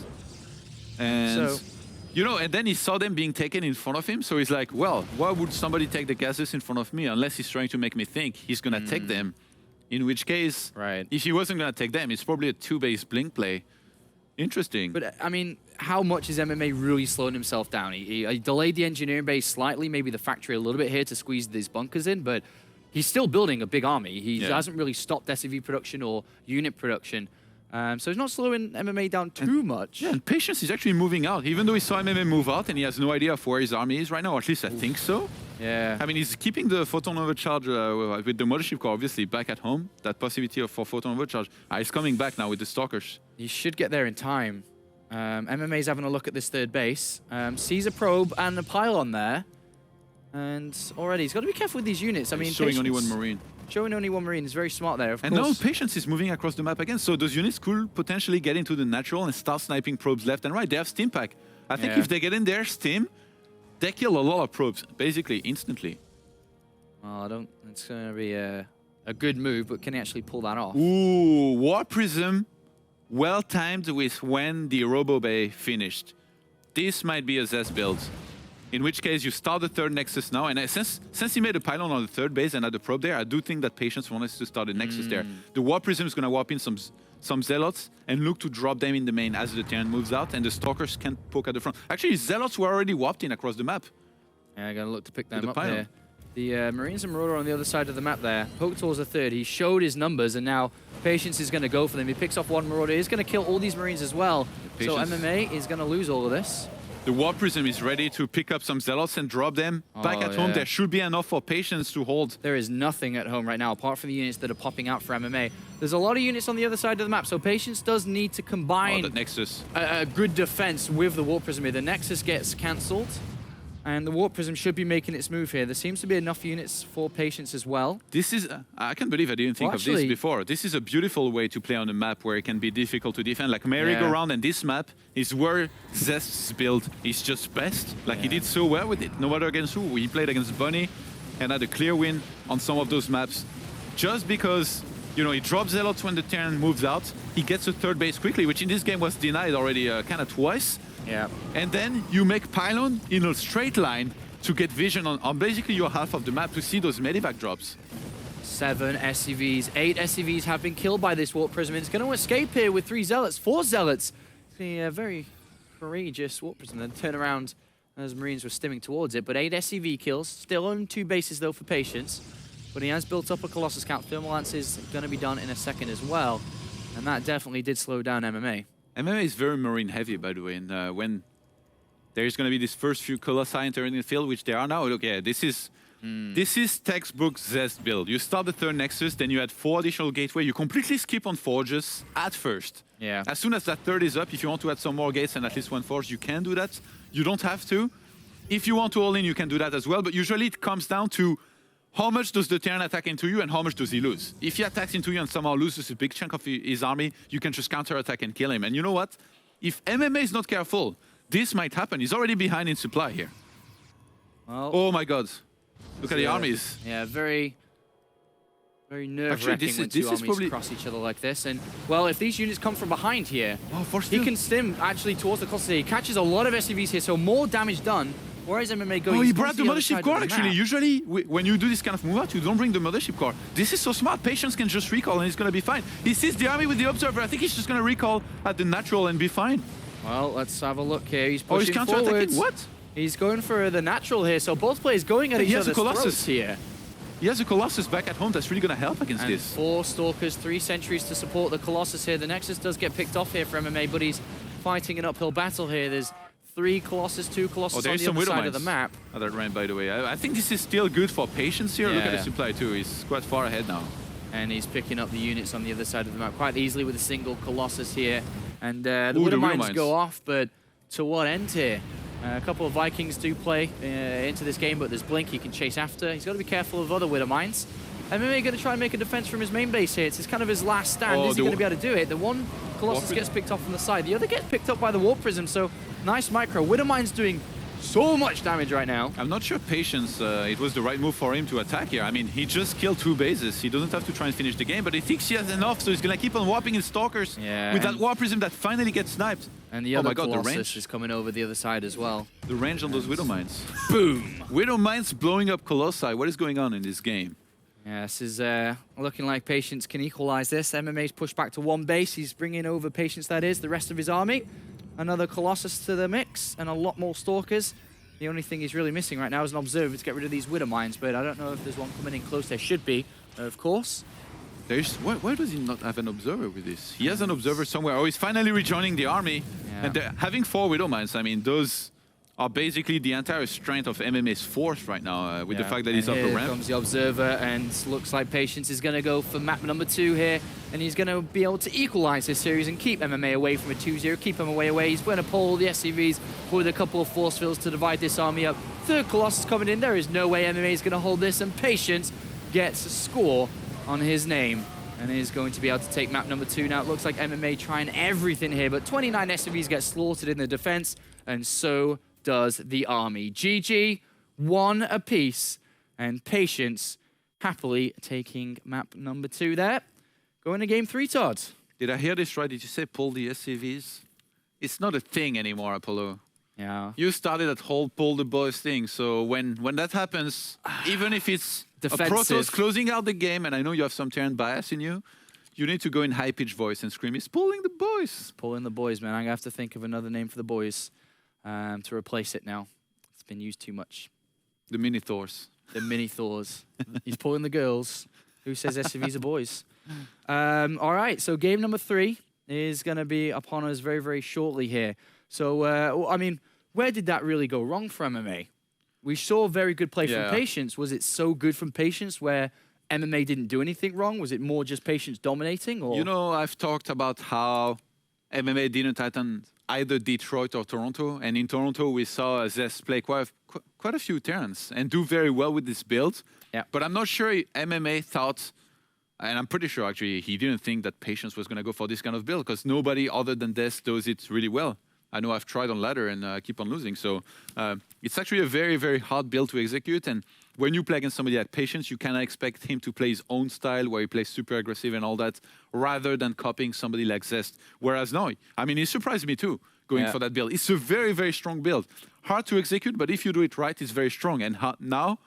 And, So- you know, and then he saw them being taken in front of him. So he's like, well, why would somebody take the gases in front of me unless he's trying to make me think he's going to take them? In which case, if he wasn't going to take them, it's probably a 2-base blink play. Interesting. But, I mean, how much is MMA really slowing himself down? He delayed the engineering base slightly, maybe the factory a little bit here to squeeze these bunkers in, but he's still building a big army. He hasn't really stopped SCV production or unit production. So he's not slowing MMA down too much. Yeah, and Patience is actually moving out, even though he saw MMA move out and he has no idea of where his army is right now, or at least I think so. Yeah. I mean, he's keeping the photon overcharge with the mothership core, obviously, back at home. That possibility for photon overcharge. He's coming back now with the stalkers. He should get there in time. MMA's having a look at this third base. Sees a probe and a pylon there. And already, he's got to be careful with these units. I mean, showing only one Marine. Showing only one Marine is very smart there, of And course. now Patience is moving across the map again, so those units could potentially get into the natural and start sniping probes left and right. They have Steam Pack. I think if they get in there, Steam, they kill a lot of probes, basically, instantly. Well, it's going to be a good move, but can he actually pull that off? Ooh, War Prism, well timed with when the Robo Bay finished. This might be a Zest build. In which case, you start the third Nexus now, and since he made a pylon on the third base and had the probe there, I do think that Patience wants us to start a Nexus there. The Warp Prism is going to warp in some Zealots and look to drop them in the main as the Terran moves out, and the Stalkers can poke at the front. Actually, Zealots were already warped in across the map. Yeah, I'm going to look to pick them up pylon. here. The Marines and Marauder on the other side of the map there. Poke towards the third. He showed his numbers, and now Patience is going to go for them. He picks off one Marauder. He's going to kill all these Marines as well. So MMA is going to lose all of this. The Warp Prism is ready to pick up some Zealots and drop them back at home. There should be enough for Patience to hold. There is nothing at home right now, apart from the units that are popping out for MMA. There's a lot of units on the other side of the map, so Patience does need to combine the Nexus. a good defense with the Warp Prism here. The Nexus gets cancelled, and the Warp Prism should be making its move here. There seems to be enough units for Patience as well. This is, I can't believe I didn't think of this before. This is a beautiful way to play on a map where it can be difficult to defend. Like merry-go-round and this map is where Zest's build is just best. Like he did so well with it, no matter against who. He played against Bunny and had a clear win on some of those maps. Just because, you know, he drops Zealots when the Terran moves out. He gets a third base quickly, which in this game was denied already kind of twice. Yeah. And then you make pylon in a straight line to get vision on basically your half of the map to see those medevac drops. 7 SCVs, 8 SCVs have been killed by this Warp Prism. It's going to escape here with 3 Zealots, 4 Zealots. The very courageous Warp Prism then turn around as Marines were stimming towards it. But 8 SCV kills, still on 2 bases though for Patience. but he has built up a Colossus count. Thermal Lance is going to be done in a second as well, and that definitely did slow down MMA. MMA is very marine heavy, by the way, and when there's going to be this first few Colossi entering the field, which they are now, look, yeah, this is textbook Zest build. You start the third Nexus, then you add 4 additional gateway. You completely skip on forges at first. Yeah. As soon as that third is up, if you want to add some more gates and at least 1 forge, you can do that. You don't have to. If you want to all in, you can do that as well. But usually it comes down to how much does the Terran attack into you and how much does he lose. If he attacks into you and somehow loses a big chunk of his army, you can just counterattack and kill him. And you know what? If MMA is not careful, this might happen. He's already behind in supply here. Well, oh my God. Look at the armies. Yeah, very nerve-wracking when two armies cross each other like this. And, well, if these units come from behind here, he can stim actually towards the Colossus. He catches a lot of SCVs here, so more damage done. Whereas MMA going... Oh, he brought the Mothership Core, actually. Usually, when you do this kind of move out, you don't bring the Mothership Core. This is so smart. Patience can just recall, and it's going to be fine. He sees the army with the Observer. I think he's just going to recall at the natural and be fine. Well, let's have a look here. He's pushing forwards. Counter-attacking. What? He's going for the natural here, so both players going at each other's throats here. He has a Colossus back at home that's really going to help against this. 4 Stalkers, 3 Sentries to support the Colossus here. The Nexus does get picked off here for MMA, but he's fighting an uphill battle here. There's 3 Colossus, 2 Colossus on the other side of the map. That ran, by the way. I think this is still good for Patience here. Yeah. Look at the supply too. He's quite far ahead now. And he's picking up the units on the other side of the map quite easily with a single Colossus here. And the Widow Mines go off, but to what end here? A couple of Vikings do play into this game, but there's Blink he can chase after. He's got to be careful of other Widow Mines. MMA going to try and make a defense from his main base here. It's kind of his last stand. Is he going to be able to do it? The one Colossus gets picked off from the side. The other gets picked up by the Warp Prism, so nice micro. Widow Mine's doing so much damage right now. I'm not sure Patience, it was the right move for him to attack here. I mean, he just killed 2 bases. He doesn't have to try and finish the game, but he thinks he has enough, so he's going to keep on warping his Stalkers with that Warp Prism that finally gets sniped. And the other Colossus is coming over the other side as well. The range on those Widow Mines. Boom! Widow Mines blowing up Colossi. What is going on in this game? Yeah, this is looking like Patience can equalize this. MMA's pushed back to 1 base. He's bringing over Patience, that is, the rest of his army. Another Colossus to the mix and a lot more Stalkers. The only thing he's really missing right now is an Observer to get rid of these Widow Mines, but I don't know if there's one coming in close. There should be, of course. Why does he not have an Observer with this? He has an Observer somewhere. Oh, he's finally rejoining the army. Yeah. And having 4 Widow Mines, I mean, those are basically the entire strength of MMA's force right now, with the fact that he's up a ramp. Here comes the Observer, and looks like Patience is going to go for map number 2 here, and he's going to be able to equalize this series and keep MMA away from a 2-0, keep him away. He's going to pull the SCVs with a couple of force fields to divide this army up. 3rd Colossus coming in. There is no way MMA is going to hold this, and Patience gets a score on his name. And is going to be able to take map number 2 now. It looks like MMA trying everything here, but 29 SCVs get slaughtered in the defense, and so does the army. GG, 1 apiece, and Patience happily taking map number 2 there. Going to game 3, Todd. Did I hear this right? Did you say pull the SCVs? It's not a thing anymore, Apollo. Yeah. You started that whole pull the boys thing, so when that happens, even if it's defensive. A Protoss closing out the game, and I know you have some Terran bias in you, you need to go in high-pitched voice and scream, "It's pulling the boys." It's pulling the boys, man. I'm going to have to think of another name for the boys to replace it now. It's been used too much. The mini Thors. The mini Thors. He's pulling the girls. Who says SCVs are boys? All right, so game number 3 is going to be upon us very, very shortly here. So, I mean, where did that really go wrong for MMA? We saw very good play from Patience. Was it so good from Patience where MMA didn't do anything wrong? Was it more just Patience dominating? Or? You know, I've talked about how MMA didn't tighten either Detroit or Toronto. And in Toronto, we saw Zest play quite a few turns and do very well with this build. Yeah. But I'm not sure MMA thought, and I'm pretty sure actually he didn't think that Patience was going to go for this kind of build because nobody other than Des does it really well. I know I've tried on ladder and keep on losing. So it's actually a very, very hard build to execute. And when you play against somebody like Patience, you cannot expect him to play his own style where he plays super aggressive and all that, rather than copying somebody like Zest. Whereas no, I mean, he surprised me too, going for that build. It's a very, very strong build. Hard to execute, but if you do it right, it's very strong. And now,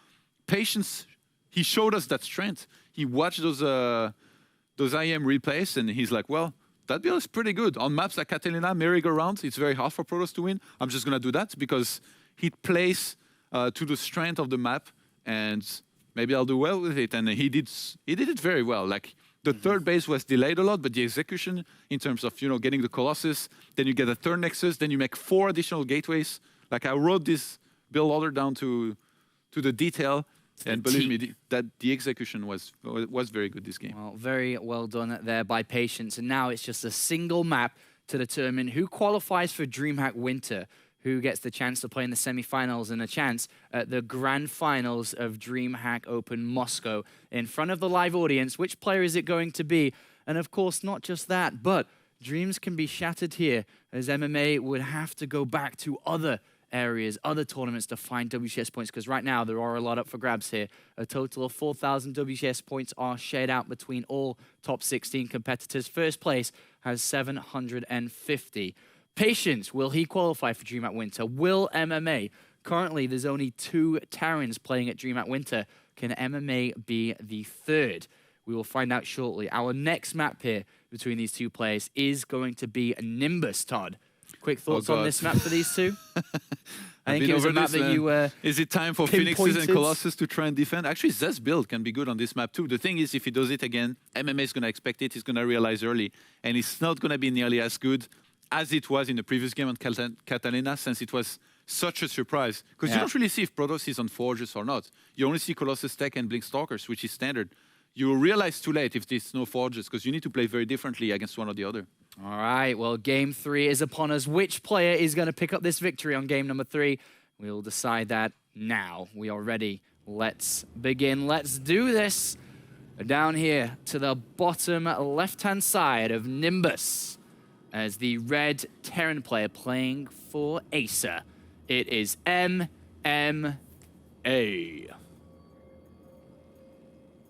Patience, he showed us that strength. He watched those IM replays, and he's like, well, that build is pretty good. On maps like Catalina, merry-go-round, it's very hard for Protoss to win. I'm just going to do that because he plays to the strength of the map and maybe I'll do well with it. And he did it very well. Like the third base was delayed a lot, but the execution in terms of, you know, getting the Colossus, then you get a third Nexus, then you make 4 additional gateways. Like I wrote this build order down to the detail. And believe me, the execution was very good this game. Well, very well done there by Patience. And now it's just a single map to determine who qualifies for DreamHack Winter, who gets the chance to play in the semifinals and a chance at the grand finals of DreamHack Open Moscow in front of the live audience. Which player is it going to be? And of course, not just that, but dreams can be shattered here, as MMA would have to go back to other areas, other tournaments to find WCS points, because right now there are a lot up for grabs here. A total of 4,000 WCS points are shared out between all top 16 competitors. First place has 750. Patience, will he qualify for DreamHack Winter? Will MMA? Currently, there's only 2 Terrans playing at DreamHack Winter. Can MMA be the third? We will find out shortly. Our next map here between these 2 players is going to be Nimbus, Todd. Quick thoughts on this map for these 2? I think it was a map that you Is it time for Phoenixes and Colossus to try and defend? Actually, Zed's build can be good on this map too. The thing is, if he does it again, MMA is going to expect it. He's going to realize early. And it's not going to be nearly as good as it was in the previous game on Catalina, since it was such a surprise. Because you don't really see if Protoss is on Forges or not. You only see Colossus Tech and Blink Stalkers, which is standard. You will realize too late if there's no Forges, because you need to play very differently against one or the other. All right, well, game 3 is upon us. Which player is going to pick up this victory on game number 3? We'll decide that now. We are ready. Let's begin. Let's do this. Down here to the bottom left-hand side of Nimbus, as the red Terran player playing for Acer. It is MMA.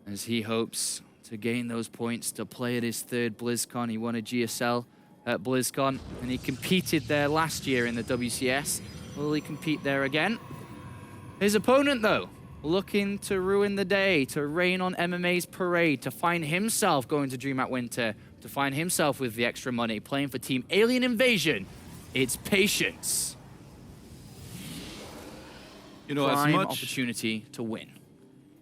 As he hopes to gain those points to play at his 3rd BlizzCon. He won a GSL at BlizzCon, and he competed there last year in the WCS. Will he compete there again? His opponent, though, looking to ruin the day, to rain on MMA's parade, to find himself going to DreamHack Winter, to find himself with the extra money, playing for Team Alien Invasion. It's Patience. You know, Prime as much opportunity to win.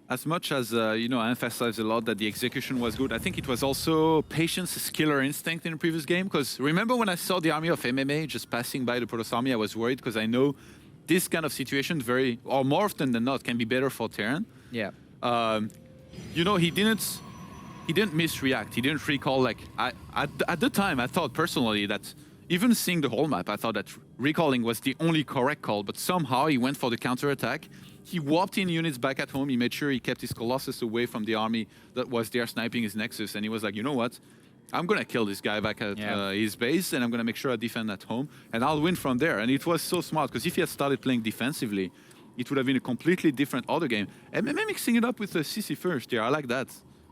As much as, you know, I emphasize a lot that the execution was good, I think it was also Patience's killer instinct in the previous game. Because remember when I saw the army of MMA just passing by the Protoss army, I was worried because I know this kind of situation or more often than not, can be better for Terran. Yeah. You know, he didn't misreact. He didn't recall, like, at the time, I thought personally that even seeing the whole map, I thought that recalling was the only correct call, but somehow he went for the counterattack. He warped in units back at home. He made sure he kept his Colossus away from the army that was there sniping his Nexus. And he was like, you know what? I'm going to kill this guy back at his base, and I'm going to make sure I defend at home, and I'll win from there. And it was so smart, because if he had started playing defensively, it would have been a completely different other game. MMA mixing it up with the CC first here. I like that.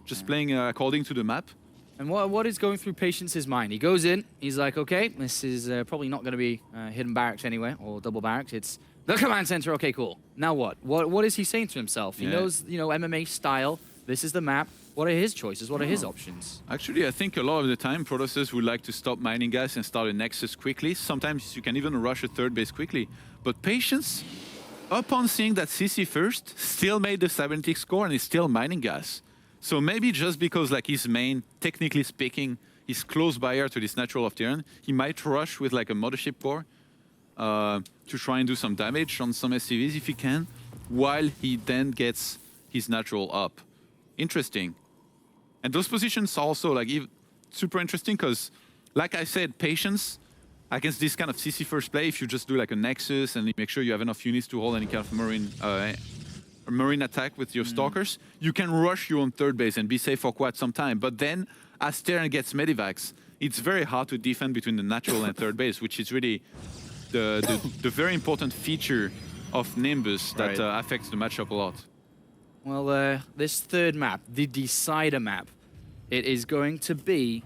Just playing according to the map. And what is going through Patience's mind? He goes in, he's like, okay, this is probably not going to be hidden barracks anyway, or double barracks. It's the command center. Okay, cool. Now what? What is he saying to himself? He knows, you know, MMA style. This is the map. What are his choices? What are his options? Actually, I think a lot of the time, Protosses would like to stop mining gas and start a Nexus quickly. Sometimes you can even rush a 3rd base quickly. But Patience, upon seeing that CC first, still made the 70 score and is still mining gas. So maybe just because, like, his main, technically speaking, is close buyer to this natural of Terran, he might rush with like a mothership core to try and do some damage on some SCVs if he can, while he then gets his natural up. Interesting. And those positions are also like super interesting because, like I said, Patience against this kind of CC first play, if you just do like a Nexus and you make sure you have enough units to hold any kind of marine attack with your Stalkers, you can rush your own 3rd base and be safe for quite some time. But then, as Terran gets Medivacs, it's very hard to defend between the natural and 3rd base, which is really the very important feature of Nimbus that affects the matchup a lot. Well, this 3rd map, the Decider map, it is going to be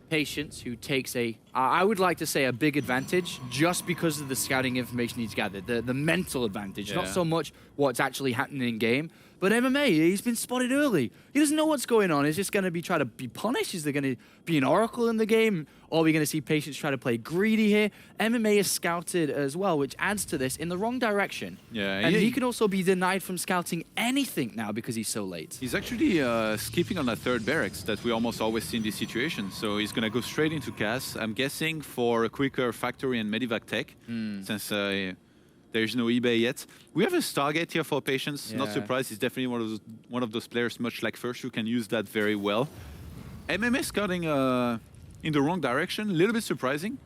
Patience, who takes a I would like to say a big advantage just because of the scouting information he's gathered, the mental advantage, not so much what's actually happening in game. But MMA, he's been spotted early. He doesn't know what's going on. Is this going to be trying to be punished? Is there going to be an oracle in the game? Or are we going to see patients try to play greedy here? MMA is scouted as well, which adds to this in the wrong direction. Yeah, and he can also be denied from scouting anything now because he's so late. He's actually skipping on that third barracks that we almost always see in this situation. So he's going to go straight into CAS, I'm guessing for a quicker factory and medevac tech, since there's no eBay yet. We have a Stargate here for patients. Not surprised. He's definitely one of those players, much like First, who can use that very well. MMA scouting in the wrong direction. A little bit surprising.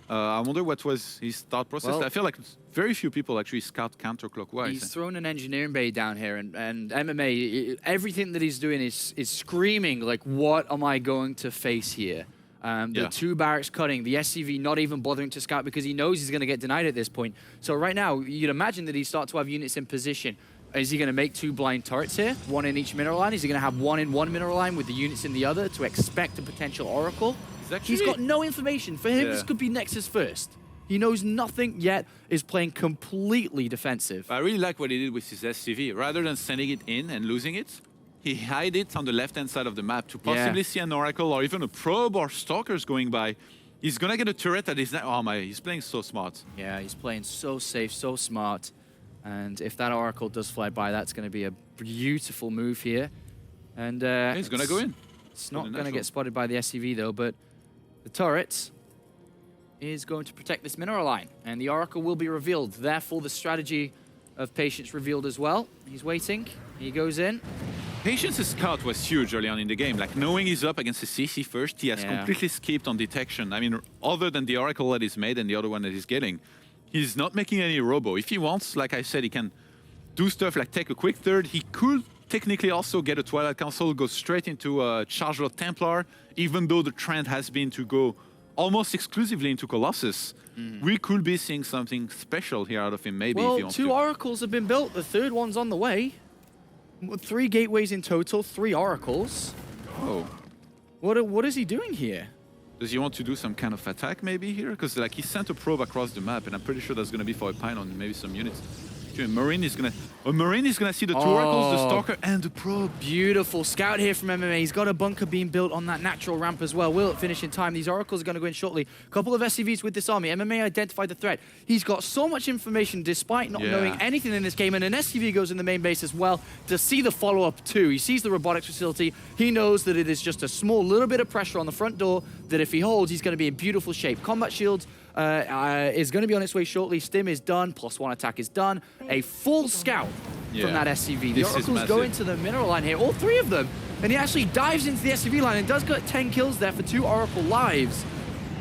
I wonder what was his thought process. Well, I feel like very few people actually scout counterclockwise. He's thrown an engineering bay down here, and MMA, everything that he's doing is screaming, like, what am I going to face here? The two barracks cutting, the SCV not even bothering to scout because he knows he's going to get denied at this point. So right now, you'd imagine that he starts to have units in position. Is he going to make two blind turrets here? One in each mineral line? Is he going to have one in one mineral line with the units in the other to expect a potential oracle? He's got no information. For him, this could be Nexus first. He knows nothing yet, is playing completely defensive. I really like what he did with his SCV. Rather than sending it in and losing it, he hid it on the left-hand side of the map to possibly see an oracle or even a probe or stalkers going by. He's gonna get a turret that is not. Oh my! He's playing so smart. Yeah, he's playing so safe, so smart. And if that oracle does fly by, that's going to be a beautiful move here. And he's gonna go in. It's not going to get spotted by the SCV though, but the turret is going to protect this mineral line, and the oracle will be revealed. Therefore, the strategy of Patience revealed as well. He's waiting. He goes in. Patience's scout was huge early on in the game. Like, knowing he's up against a CC first, he has completely skipped on detection. I mean, other than the oracle that he's made and the other one that he's getting, he's not making any robo. If he wants, like I said, he can do stuff like take a quick third. He could technically also get a Twilight Council, go straight into a Chargelot Templar, even though the trend has been to go almost exclusively into Colossus. We could be seeing something special here out of him, maybe, if he wants to. Two oracles have been built. The third one's on the way. 3 gateways in total, 3 oracles. Oh. What is he doing here? Does he want to do some kind of attack maybe here? Because like he sent a probe across the map, and I'm pretty sure that's going to be for a pylon and maybe some units. A Marine is gonna see the two oracles, the stalker, and the probe. Beautiful scout here from MMA. He's got a bunker being built on that natural ramp as well. Will it finish in time? These oracles are going to go in shortly. A couple of SCVs with this army. MMA identified the threat. He's got so much information despite not knowing anything in this game, and an SCV goes in the main base as well to see the follow-up too. He sees the robotics facility. He knows that it is just a small little bit of pressure on the front door that if he holds, he's going to be in beautiful shape. Combat shields is going to be on its way shortly. Stim is done. +1 attack is done. A full scout from that SCV. The oracles go into the mineral line here, all 3 of them. And he actually dives into the SCV line and does get 10 kills there for 2 oracle lives.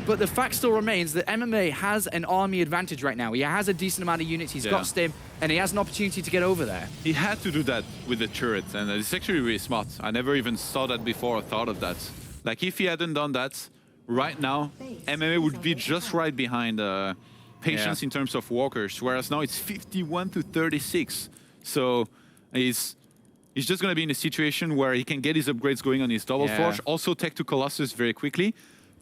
But the fact still remains that MMA has an army advantage right now. He has a decent amount of units. He's got Stim, and he has an opportunity to get over there. He had to do that with the turret, and it's actually really smart. I never even saw that before or thought of that. Like, if he hadn't done that, right now, MMA would be just right behind Patience in terms of walkers, whereas now it's 51 to 36. So he's just going to be in a situation where he can get his upgrades going on his double forge, also tech to Colossus very quickly,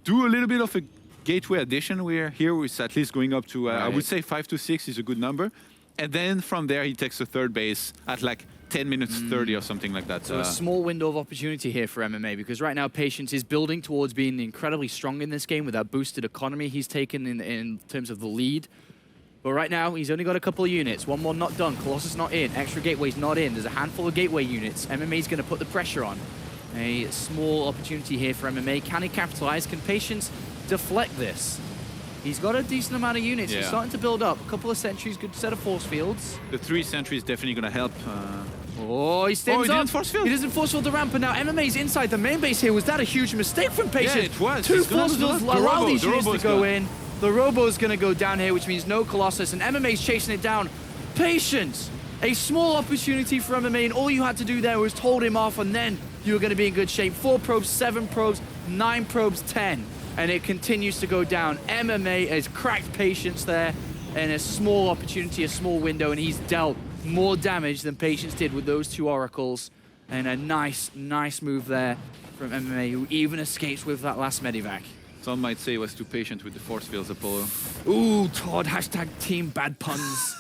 do a little bit of a gateway addition. We're here with at least going up to, I would say 5 to 6 is a good number. And then from there, he takes a third base at like 10 minutes 30 or something like that. So a small window of opportunity here for MMA, because right now Patience is building towards being incredibly strong in this game with that boosted economy he's taken in terms of the lead. But right now, he's only got a couple of units. 1 more not done. Colossus not in. Extra gateways not in. There's a handful of gateway units. MMA's going to put the pressure on. A small opportunity here for MMA. Can he capitalize? Can Patience deflect this? He's got a decent amount of units. He's starting to build up. A couple of sentries, good set of force fields. The 3 sentries definitely going to help. Oh, he stims he up. didn't force field. He doesn't force field the ramp, and now MMA's inside the main base here. Was that a huge mistake from Patience? Yeah, it was. 2 force fields allow these units to go in. The Robo's going to go down here, which means no Colossus, and MMA's chasing it down. Patience! A small opportunity for MMA, and all you had to do there was hold him off, and then you were going to be in good shape. 4 probes, 7 probes, 9 probes, 10. And it continues to go down. MMA has cracked Patience there, and a small opportunity, a small window, and he's dealt more damage than Patience did with those 2 oracles. And a nice move there from MMA, who even escapes with that last medivac. Some might say he was too patient with the force fields, Apollo. Ooh, Todd, hashtag team bad puns.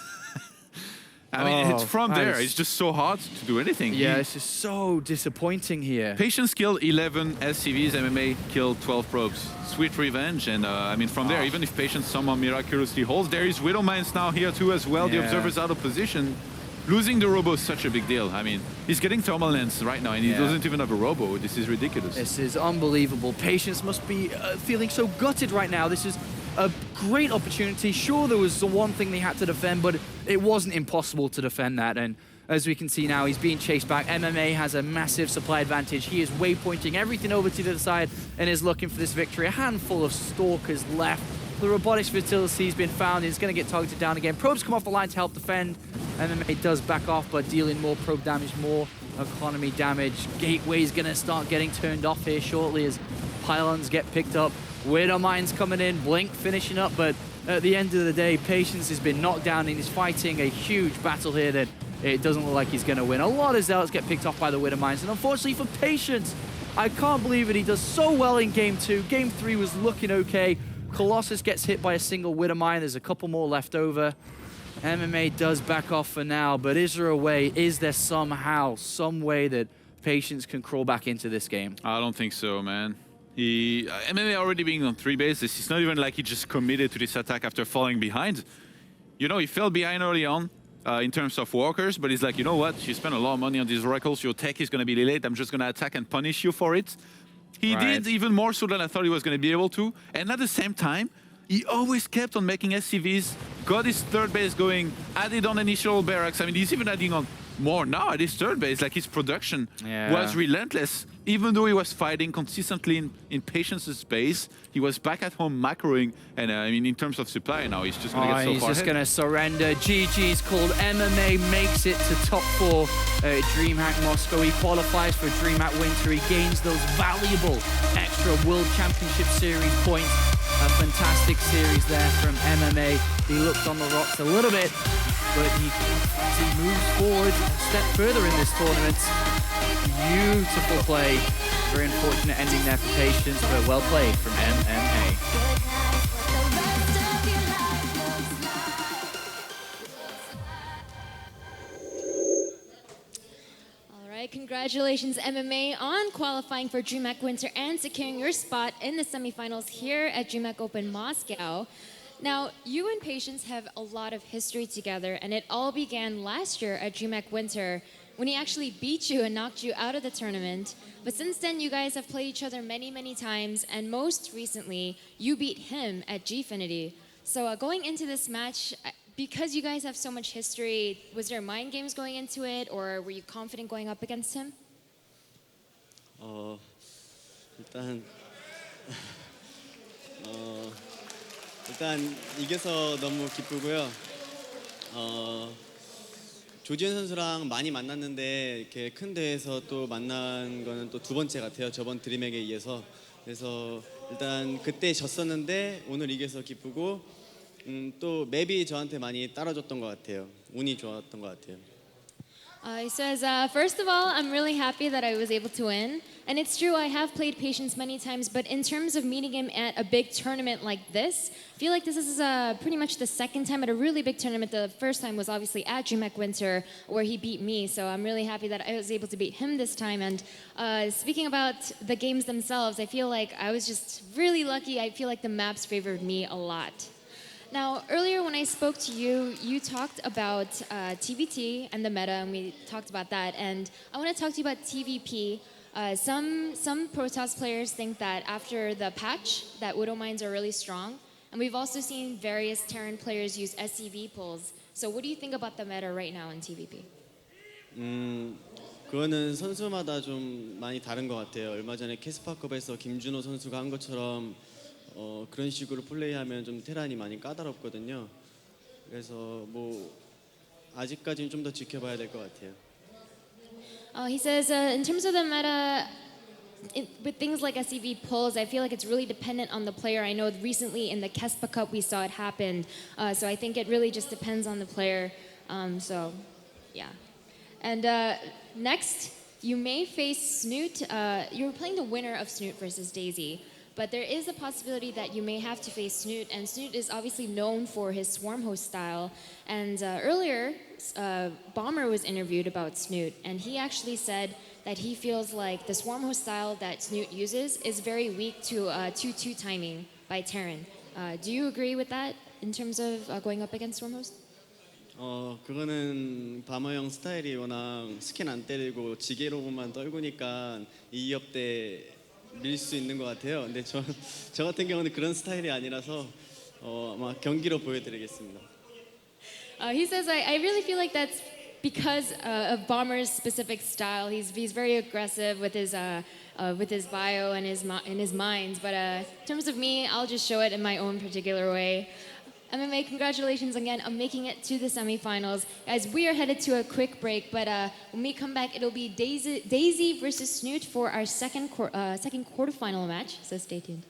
I mean, it's from there. nice. It's just so hard to do anything. Yeah, it's just so disappointing here. Patience killed 11 SCVs, MMA killed 12 probes. Sweet revenge, and I mean, from there, even if Patience somehow miraculously holds, there is Widow Mines now here too as well. The Yeah. Observer's out of position. Losing the Robo is such a big deal. I mean, he's getting thermal lens right now, and he Yeah. doesn't even have a Robo. This is ridiculous. This is unbelievable. Patience must be feeling so gutted right now. This is a great opportunity. Sure, there was the one thing they had to defend, but it wasn't impossible to defend that. And as we can see now, he's being chased back. MMA has a massive supply advantage. He is waypointing everything over to the other side and is looking for this victory. A handful of Stalkers left. The robotics facility has been found. He's going to get targeted down again. Probes come off the line to help defend. MMA does back off, but dealing more probe damage, more economy damage. Gateway's going to start getting turned off here shortly as pylons get picked up. Widow Mines coming in, Blink finishing up, but at the end of the day, Patience has been knocked down and he's fighting a huge battle here that it doesn't look like he's going to win. A lot of Zealots get picked off by the Widow Mines, and unfortunately for Patience, I can't believe it. He does so well in Game 2. Game 3 was looking okay. Colossus gets hit by a single Widow Mine. There's a couple more left over. MMA does back off for now, but is there a way, is there somehow, some way that Patience can crawl back into this game? I don't think so, man. MMA already being on 3 bases, it's not even like he just committed to this attack after falling behind. You know, he fell behind early on in terms of walkers, but he's like, you know what? You spent a lot of money on these oracles. Your tech is going to be late. I'm just going to attack and punish you for it. He did even more so than I thought he was going to be able to. And at the same time, he always kept on making SCVs, got his third base going, added on initial barracks. I mean, he's even adding on more now at his third base. Like, his production was relentless. Even though he was fighting consistently in Patience's space, he was back at home macroing. And I mean, in terms of supply now, he's just going to get so he's far just ahead. going to surrender. GG's called. MMA makes it to top 4 at DreamHack Moscow. He qualifies for DreamHack Winter. He gains those valuable extra World Championship Series points. A fantastic series there from MMA. He looked on the rocks a little bit, but he moves forward a step further in this tournament. Beautiful play. Very unfortunate ending there for Patience, but well played from MMA. Congratulations, MMA, on qualifying for DreamHack Winter and securing your spot in the semifinals here at DreamHack Open Moscow. Now, you and Patience have a lot of history together, and it all began last year at DreamHack Winter when he actually beat you and knocked you out of the tournament. But since then, you guys have played each other many, many times, and most recently, you beat him at Gfinity. So going into this match, because you guys have so much history, was there mind games going into it, or were you confident going up against him? 일단 이겨서 너무 기쁘고요. 조지현 선수랑 많이 만났는데 이렇게 큰 대회에서 또 만난 거는 또 2번째 같아요. 저번 드림에게 이어서. 그래서 일단 그때 졌었는데 오늘 이겨서 기쁘고 또 맵이 저한테 많이 따라줬던 것 같아요. 운이 좋았던 것 같아요. He says, first of all, I'm really happy that I was able to win. And it's true, I have played Patience many times, but in terms of meeting him at a big tournament like this, I feel like this is pretty much the second time at a really big tournament. The first time was obviously at DreamHack Winter, where he beat me. So I'm really happy that I was able to beat him this time. And speaking about the games themselves, I feel like I was just really lucky. I feel like the maps favored me a lot. Now, earlier when I spoke to you, you talked about TVT and the meta, and we talked about that. And I want to talk to you about TVP. Some Protoss players think that after the patch, that Widow Mines are really strong. And we've also seen various Terran players use SCV pulls. So what do you think about the meta right now in TVP? 그거는 선수마다 좀 많이 다른 것 같아요. 얼마 전에 캐스파컵에서 김준호 선수가 한 것처럼 그런 식으로 플레이하면 좀 테란이 많이 까다롭거든요. 그래서 뭐 아직까지는 좀 더 지켜봐야 될 것 같아요. He says, in terms of the meta, with things like SCV pulls, I feel like it's really dependent on the player. I know recently in the Kespa Cup we saw it happen, so I think it really just depends on the player. So, yeah. And next, you may face Snoot. You're playing the winner of Snoot versus Daisy. But there is a possibility that you may have to face Snoot, and Snoot is obviously known for his swarm host style. And earlier, Bomber was interviewed about Snoot, and he actually said that he feels like the swarm host style that Snoot uses is very weak to 2-2 timing by Terran. Do you agree with that in terms of going up against swarm host? 그거는 바머 형 스타일이 워낙 스킨 안 때리고 지게로만 떨구니까 2업 때 밀 수 있는 것 같아요. 근데 저 같은 경우는 그런 스타일이 아니라서 아마 경기로 보여드리겠습니다. He says, I really feel like that's because of Bomber's specific style. He's very aggressive with his bio and his mind. But in terms of me, I'll just show it in my own particular way. MMA, congratulations again on making it to the semifinals. Guys, we are headed to a quick break, but when we come back, it'll be Daisy versus Snoot for our second quarterfinal match, so stay tuned.